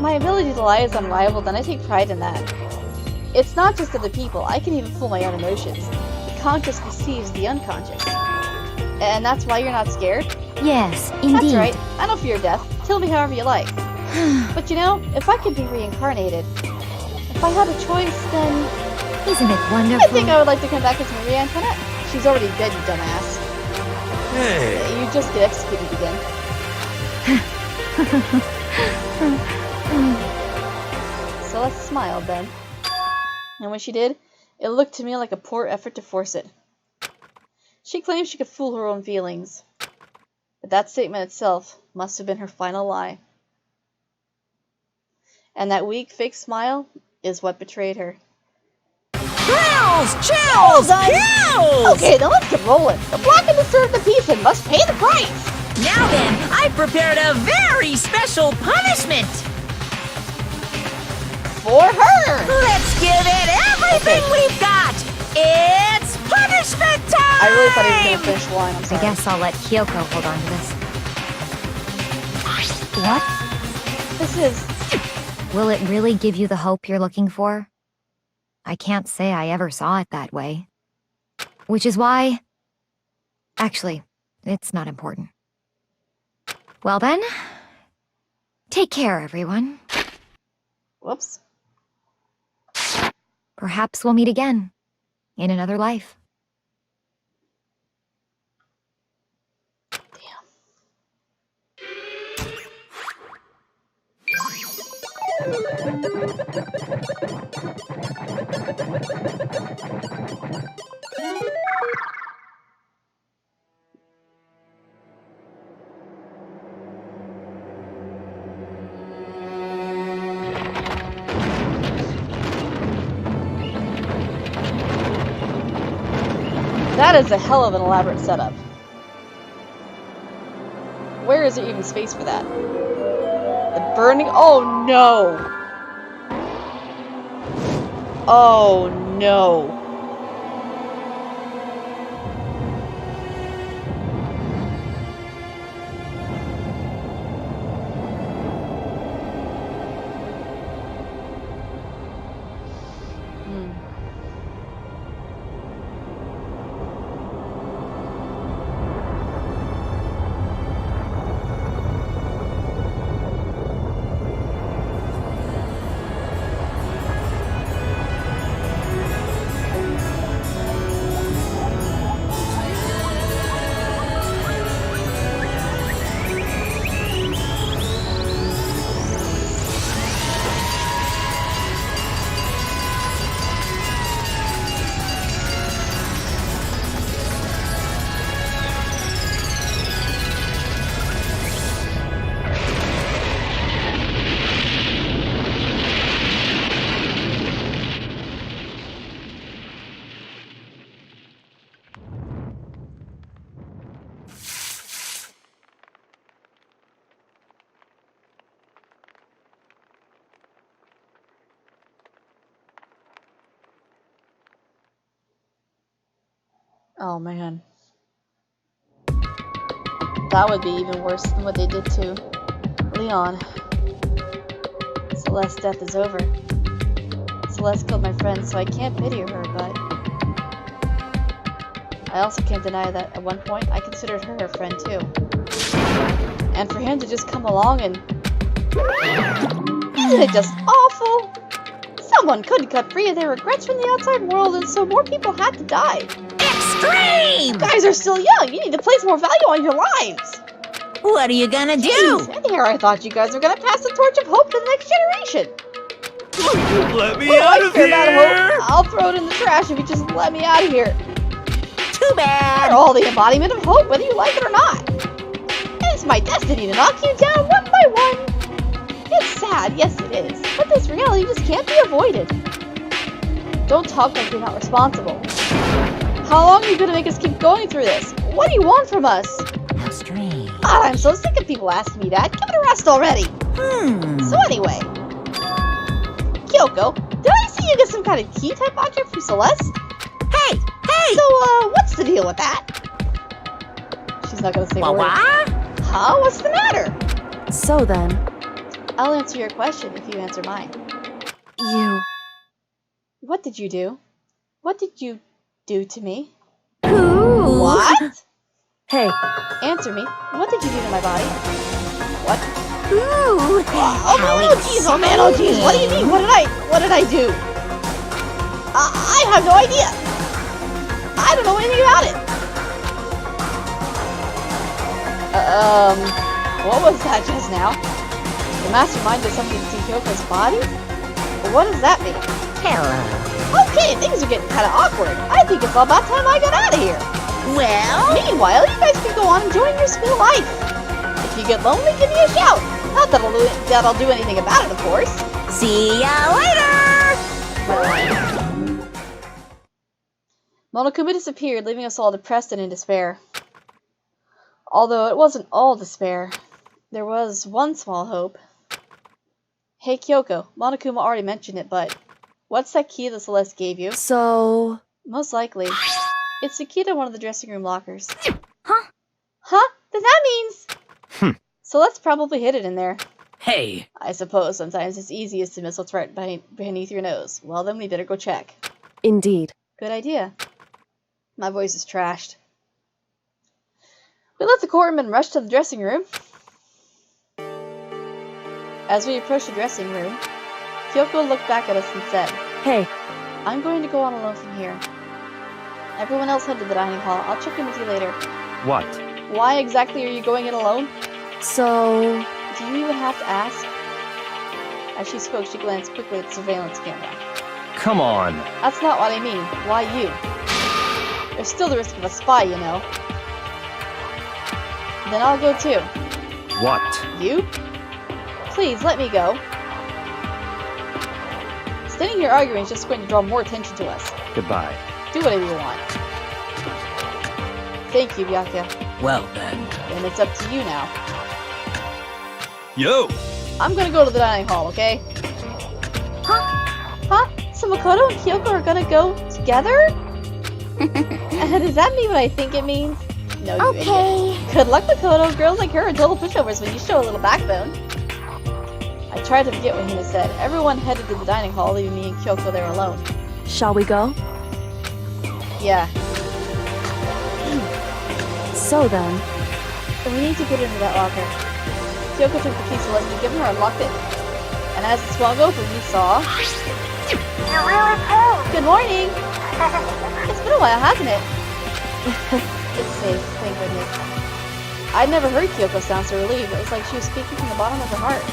My ability to lie is unrivaled, and I take pride in that. It's not just other people. I can even fool my own emotions. The conscious deceives the unconscious. And that's why you're not scared? Yes, indeed. That's right. I don't fear death. Kill me however you like. But you know, if I could be reincarnated, if I had a choice, then Isn't it I wonderful? think I would like to come back as Maria Antoinette. She's already dead, you dumbass. hey, You just get executed again. So let's smile, then. And when she did, it looked to me like a poor effort to force it. She claimed she could fool her own feelings. But that statement itself must have been her final lie. And that weak, fake smile is what betrayed her. Thrills, chills, kills! Okay, now let's get rolling. The black and the serve the beef and must pay the price! Now then, I've prepared a very special punishment. For her! Let's give it everything we've got. It's punishment time! I really thought he was gonna finish the line, I'm I sorry. guess I'll let Kyoko hold on to this. What? This is... Will it really give you the hope you're looking for? I can't say I ever saw it that way. Which is why... Actually, it's not important. Well then, take care, everyone. Whoops. Perhaps we'll meet again, in another life. That is a hell of an elaborate setup. Where is there even space for that? The burning... Oh no! Oh no. Oh man. That would be even worse than what they did to Leon. Celeste's death is over. Celeste killed my friend, so I can't pity her, but I also can't deny that at one point I considered her a friend too. And for him to just come along and... Isn't it just awful? Someone couldn't cut free of their regrets from the outside world, and so more people had to die. Extreme! You guys are still young. You need to place more value on your lives. What are you gonna do? Jeez, and here I thought you guys were gonna pass the torch of hope to the next generation. Let me Well, out I of care about here! hope. I'll throw it in the trash if you just let me out of here. Too bad. You're all the embodiment of hope, whether you like it or not. And it's my destiny to knock you down one by one. It's sad, yes it is, but this reality just can't be avoided. Don't talk like you're not responsible. How long are you gonna make us keep going through this? What do you want from us? How strange. God, I'm so sick of people asking me that. Give it a rest already. So anyway, Kyoko, did I see you get some kind of key type object from Celeste? Hey! Hey! So, what's the deal with that? She's not gonna say a word. What? Huh? What's the matter? So then, I'll answer your question if you answer mine. you... What did you do? What did you do to me? Ooh. What? Hey, Answer me. What did you do to my body? What? Ooh. Oh man, oh jeez, oh man, oh jeez. What do you mean? What did I do? I have no idea. I don't know anything about it. What was that just now? The mastermind did something to Kyoko's body? What does that mean? Hello. Okay, things are getting kind of awkward. I think it's all about time I got out of here. Well, Meanwhile, you guys can go on enjoying your school life. If you get lonely, give me a shout. Not that I'll do anything about it, of course. see ya later. Monokuma disappeared, leaving us all depressed and in despair. Although it wasn't all despair, there was one small hope. Hey Kyoko, Monokuma already mentioned it, but what's that key that Celeste gave you? so... Most likely, it's the key to one of the dressing room lockers. Huh? Huh? Then that means... Celeste probably hid it in there. Hey, I suppose sometimes it's easiest to miss what's right beneath your nose. Well, then we better go check. Indeed. Good idea. My voice is trashed. We left the courtroom and rushed to the dressing room. As we approached the dressing room, Kyoko looked back at us and said, Hey, I'm going to go on alone from here. Everyone else head to the dining hall. I'll check in with you later. What? Why exactly are you going in alone? so... Do you even have to ask? As she spoke, she glanced quickly at the surveillance camera. Come on. That's not what I mean. Why you? There's still the risk of a spy, you know. Then I'll go too. What? You? Please, let me go. Standing here arguing is just going to draw more attention to us. Goodbye. Do whatever you want. Thank you, Byakuya. Well then. And it's up to you now. Yo! I'm gonna go to the dining hall, okay? Huh? So Makoto and Kyoko are gonna go together? Does that mean what I think it means? No, you Okay. idiot. Good luck, Makoto. Girls like her are total pushovers when you show a little backbone. I tried to forget what Hina said. Everyone headed to the dining hall, leaving me and Kyoko there alone. Shall we go? Yeah. So then, We need to get into that locker. Kyoko took the key Celeste had given her and locked it. And as it swung open, we saw... You're really cold. Good morning! It's been a while, hasn't it? It's safe, thank goodness. I'd never heard Kyoko sound so relieved. It was like she was speaking from the bottom of her heart.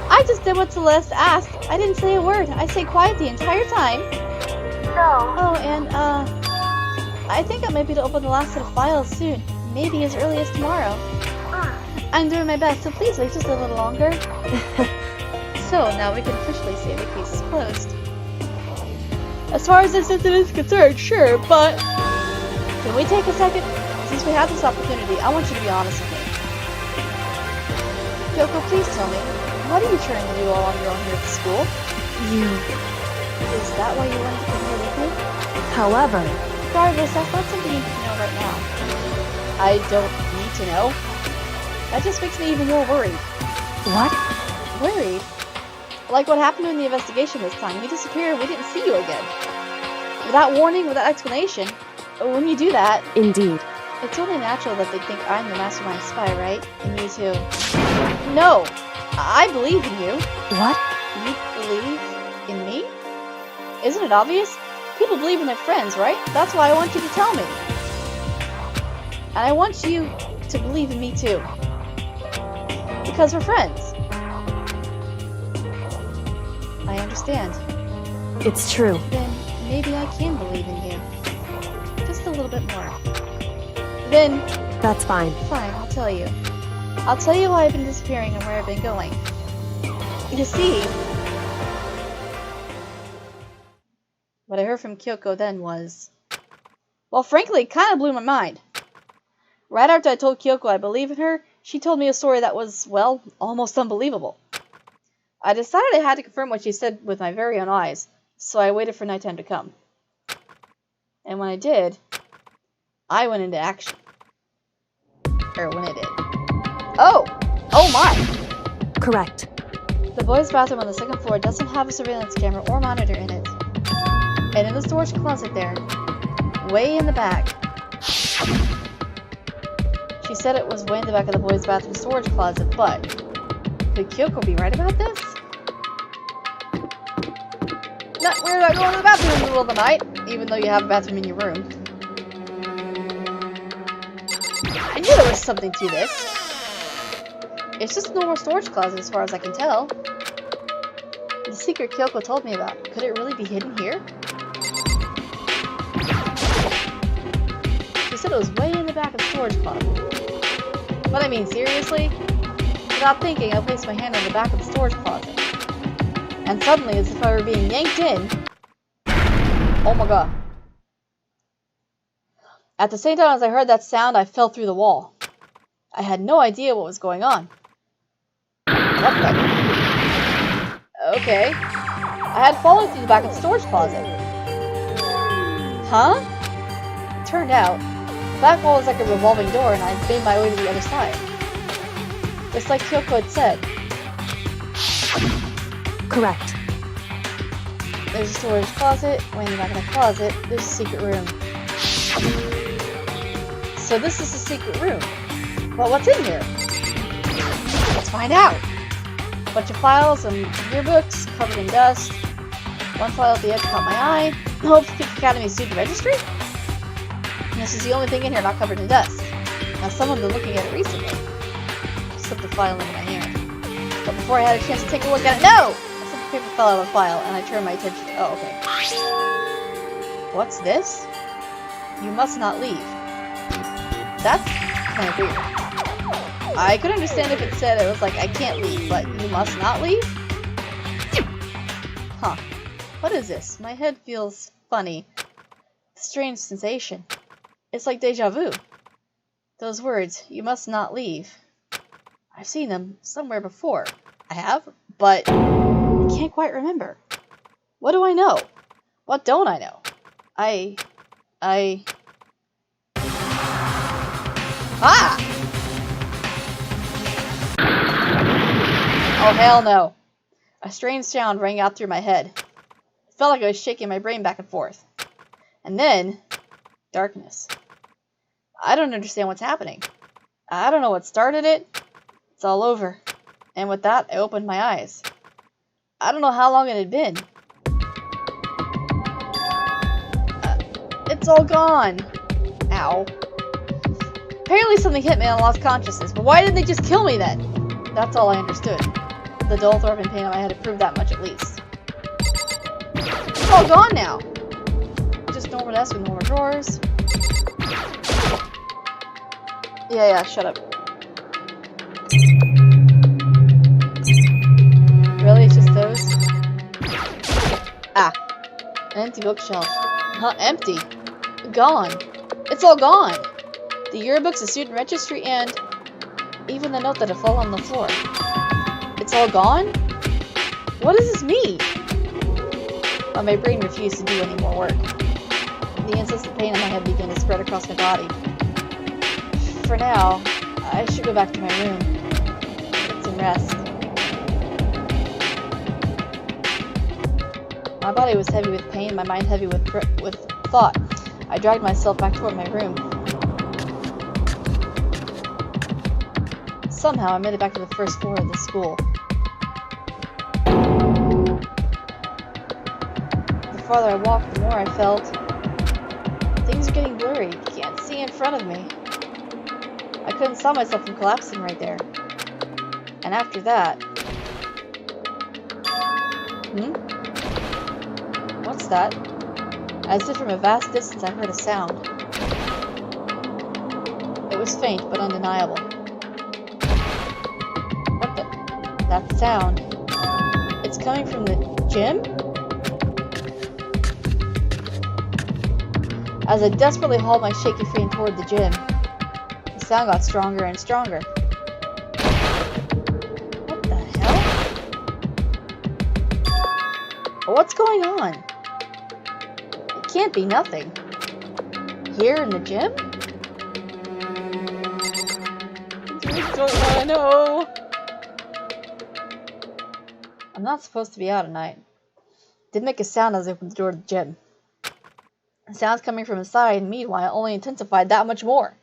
I just did what Celeste asked. I didn't say a word. I stayed quiet the entire time. Oh, and, I think I might be to open the last set of files soon. Maybe as early as tomorrow. I'm doing my best, so please wait just a little longer. So, now we can officially say the case is closed. As far as this incident is concerned, sure, but... Can we take a second? Since we have this opportunity, I want you to be honest with me. Kyoko, please tell me, what are you trying to do all on your own here at school? you... Is that why you wanted to come here with me? However, Regardless, that's not something you need to know right now. I don't need to know. That just makes me even more worried. what? Worried? Like what happened in the investigation this time. You disappeared, we didn't see you again. Without warning, without explanation. When you do that, Indeed. it's only natural that they think I'm the mastermind spy, right? And you too. No! I believe in you. What? You believe in me? Isn't it obvious? People believe in their friends, right? That's why I want you to tell me. And I want you to believe in me too. Because we're friends. I understand. It's true. Then maybe I can believe in you. Just a little bit more. Then, That's fine. fine, I'll tell you. I'll tell you why I've been disappearing and where I've been going. You see, what I heard from Kyoko then was... Well, frankly, it kind of blew my mind. Right after I told Kyoko I believe in her, she told me a story that was, well, almost unbelievable. I decided I had to confirm what she said with my very own eyes, so I waited for nighttime to come. And when I did, I went into action. Or when it did. Oh! Oh my! Correct. The boys' bathroom on the second floor doesn't have a surveillance camera or monitor in it. And in the storage closet there, way in the back, she said it was way in the back of the boys' bathroom storage closet, but could Kyoko be right about this? Not weird about going to the bathroom in the middle of the night, even though you have a bathroom in your room. I knew there was something to this. It's just a normal storage closet as far as I can tell. The secret Kyoko told me about, could it really be hidden here? She said it was way in the back of the storage closet. But I mean, seriously? Without thinking, I placed my hand on the back of the storage closet. And suddenly, as if I were being yanked in... Oh my god. At the same time as I heard that sound, I fell through the wall. I had no idea what was going on. What the... Okay. I had fallen through the back of the storage closet. Huh? It turned out, the back wall was like a revolving door and I made my way to the other side. Just like Kyoko had said. Correct. There's a storage closet, way in the back of the closet, there's a secret room. So this is a secret room. But what's in here? Let's find out! A bunch of files and yearbooks covered in dust. One file at the edge caught my eye. Hope's Peak Academy student registry? And this is the only thing in here not covered in dust. Now someone's been looking at it recently. Slipped the file into my hand. But before I had a chance to take a look at it, no! A simple paper fell out of the file and I turned my attention to... Oh, okay. What's this? You must not leave. That's kind of weird. I could understand if it said it was like, I can't leave, but you must not leave? Huh. What is this? My head feels funny. Strange sensation. It's like deja vu. Those words, you must not leave. I've seen them somewhere before. I have, but I can't quite remember. What do I know? What don't I know? Ah! Oh, hell no. A strange sound rang out through my head. It felt like I was shaking my brain back and forth. And then, darkness. I don't understand what's happening. I don't know what started it. It's all over. And with that, I opened my eyes. I don't know how long it had been. It's all gone. Ow. Apparently something hit me and I lost consciousness, but why didn't they just kill me then? That's all I understood. The dull throbbing pain on my head had proved that much at least. It's all gone now. Just normal desk with normal drawers. Yeah, shut up. Really? It's just those? Ah. An empty bookshelf. Huh, empty. Gone. It's all gone. The yearbooks, the student registry, and even the note that had fallen on the floor. It's all gone? What does this mean? But my brain refused to do any more work. The insistent pain in my head began to spread across my body. For now, I should go back to my room. Get some rest. My body was heavy with pain, my mind heavy with thought. I dragged myself back toward my room. Somehow I made it back to the first floor of the school. The farther I walked, the more I felt things are getting blurry. Can't see in front of me. I couldn't stop myself from collapsing right there. And after that... What's that? As if from a vast distance I heard a sound. It was faint but undeniable. What the... That sound. It's coming from the gym? As I desperately hauled my shaky frame toward the gym, the sound got stronger and stronger. What the hell? What's going on? It can't be nothing. Here in the gym? I don't want to know. I'm not supposed to be out at night. Didn't make a sound as I opened the door to the gym. The sounds coming from inside, meanwhile, only intensified that much more.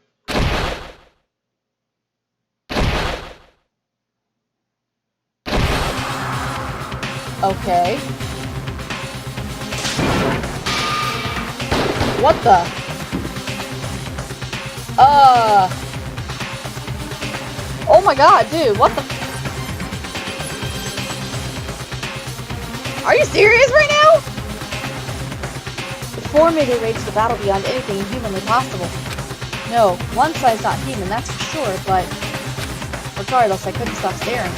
Okay. What the? Oh my god, dude, what the? Are you serious right now? Before me they raged a battle beyond anything humanly possible. No, one side's not human, that's for sure, but regardless, I couldn't stop staring.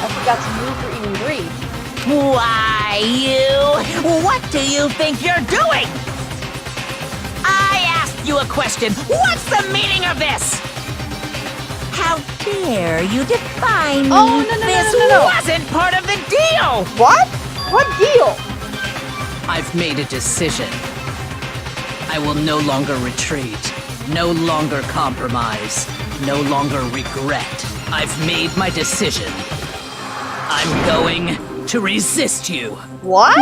I forgot to move or even breathe. Why, you? What do you think you're doing? I asked you a question. What's the meaning of this? How dare you define me? Oh, no. This wasn't part of the deal! What? What deal? I've made a decision. I will no longer retreat, no longer compromise, no longer regret. I've made my decision. I'm going to resist you. What?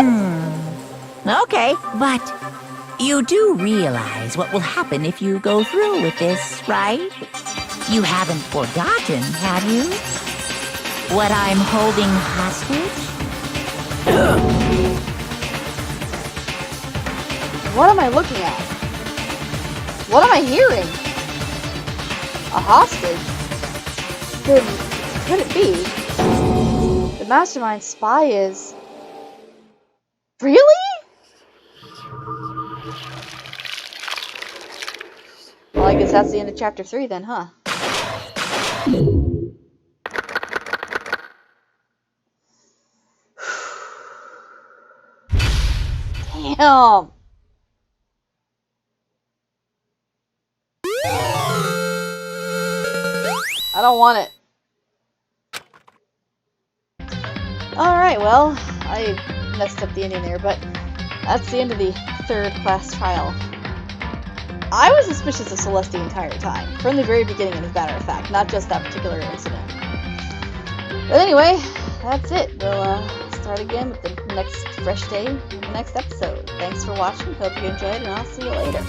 Okay, but you do realize what will happen if you go through with this, right? You haven't forgotten, have you? What I'm holding hostage? What am I looking at? What am I hearing? A hostage? Then, could it be? The mastermind spy is... Really? Well, I guess that's the end of chapter 3 then, huh? Damn! I don't want it. Alright, well, I messed up the ending there, but that's the end of the third class trial. I was suspicious of Celeste the entire time, from the very beginning, as a matter of fact, not just that particular incident. But anyway, that's it. We'll start again with the next fresh day in the next episode. Thanks for watching, hope you enjoyed, and I'll see you later.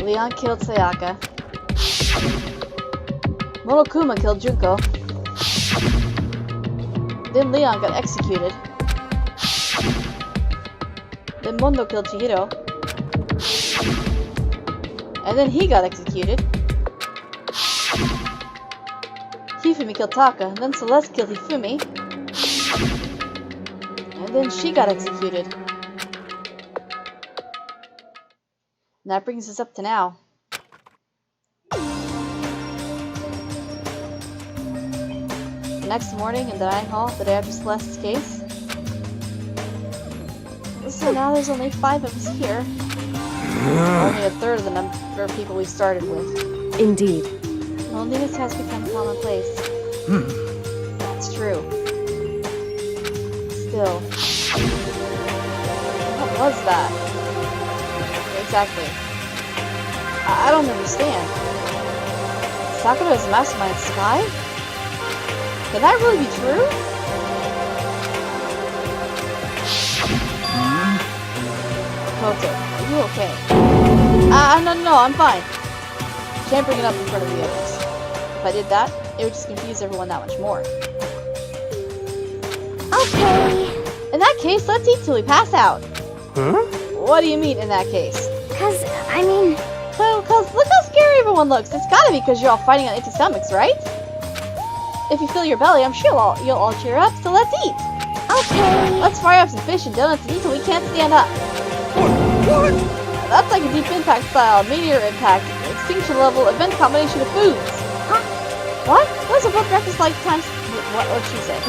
Leon killed Sayaka. Monokuma killed Junko. Then Leon got executed. Then Mondo killed Chihiro. And then he got executed. Hifumi killed Taka, and then Celeste killed Hifumi. And then she got executed. And that brings us up to now. The next morning in the dining hall, the day after Celeste's case. So now there's only 5 of us here. Only a third of the number of people we started with. Indeed. Loneliness has become commonplace. That's true. Still. What was that? Exactly. I don't understand. Sakura is mastermind spy? Can that really be true? Koto, are you okay? No, I'm fine. Can't bring it up in front of the others. If I did that, it would just confuse everyone that much more. Okay. In that case, let's eat till we pass out. Huh? What do you mean, in that case? Cause, I mean, Well, cause look how scary everyone looks. It's gotta be because you're all fighting on empty stomachs, right? If you fill your belly, I'm sure you'll all cheer up, so let's eat. okay. Let's fry up some fish and donuts and eat till we can't stand up. What? That's like a deep impact style, meteor impact, extinction level, event combination of foods. Huh? What? Those are both breakfast like times. What'd she say?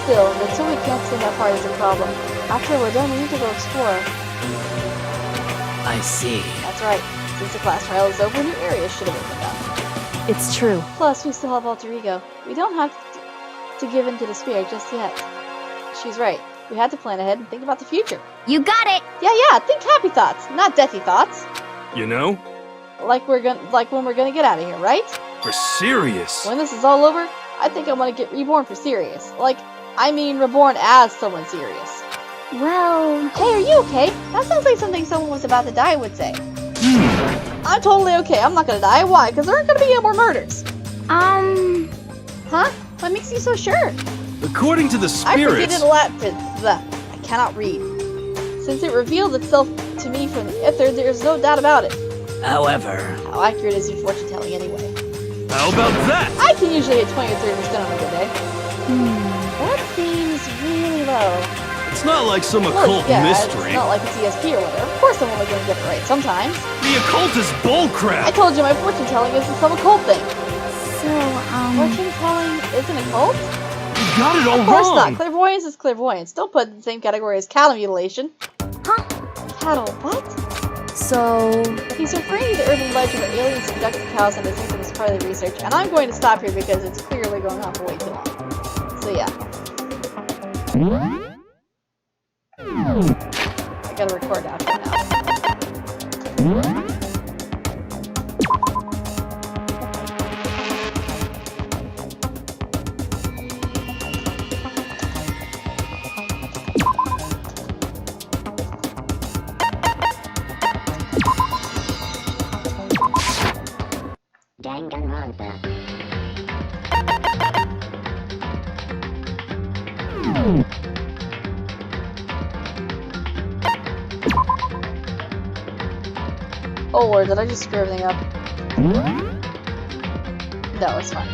Still, until we can't stand that part is a problem. After we're done, we need to go explore. I see. That's right. Since the class trial is over, new areas should have opened up. It's true. Plus, we still have alter ego. We don't have to give in to despair just yet. She's right. We had to plan ahead and think about the future. You got it. Yeah, think happy thoughts, not deathy thoughts. You know, Like when we're gonna get out of here, right? for serious. When this is all over, I think I want to get reborn for serious. Reborn as someone serious. Well, Hey, are you okay? That sounds like something someone was about to die would say. I'm totally okay. I'm not gonna die. Why? Because there aren't gonna be any more murders. Huh? What makes you so sure? According to the I predicted spirits. a lot for the. I cannot read. Since it revealed itself to me from the ether, there's no doubt about it. However, How accurate is your fortune telling anyway? How about that? I can usually hit 20 or 30% on a good day. That seems really low. It's not like some Well, occult yeah, mystery. it's not like it's ESP or whatever. Of course I'm only gonna get it right sometimes. The occult is bullcrap. I told you my fortune telling isn't some occult thing. so, Fortune telling isn't a cult? You got it all Of course wrong. not. Clairvoyance is clairvoyance. Don't put it in the same category as cattle mutilation. Huh? Cattle what? So, He's referring to the urban legend where aliens abducted cows and they think it was part of the research. And I'm going to stop here because it's clearly going on for way too long. So yeah. I gotta record after now. Danganronpa. Oh lord, did I just screw everything up? No, it's fine.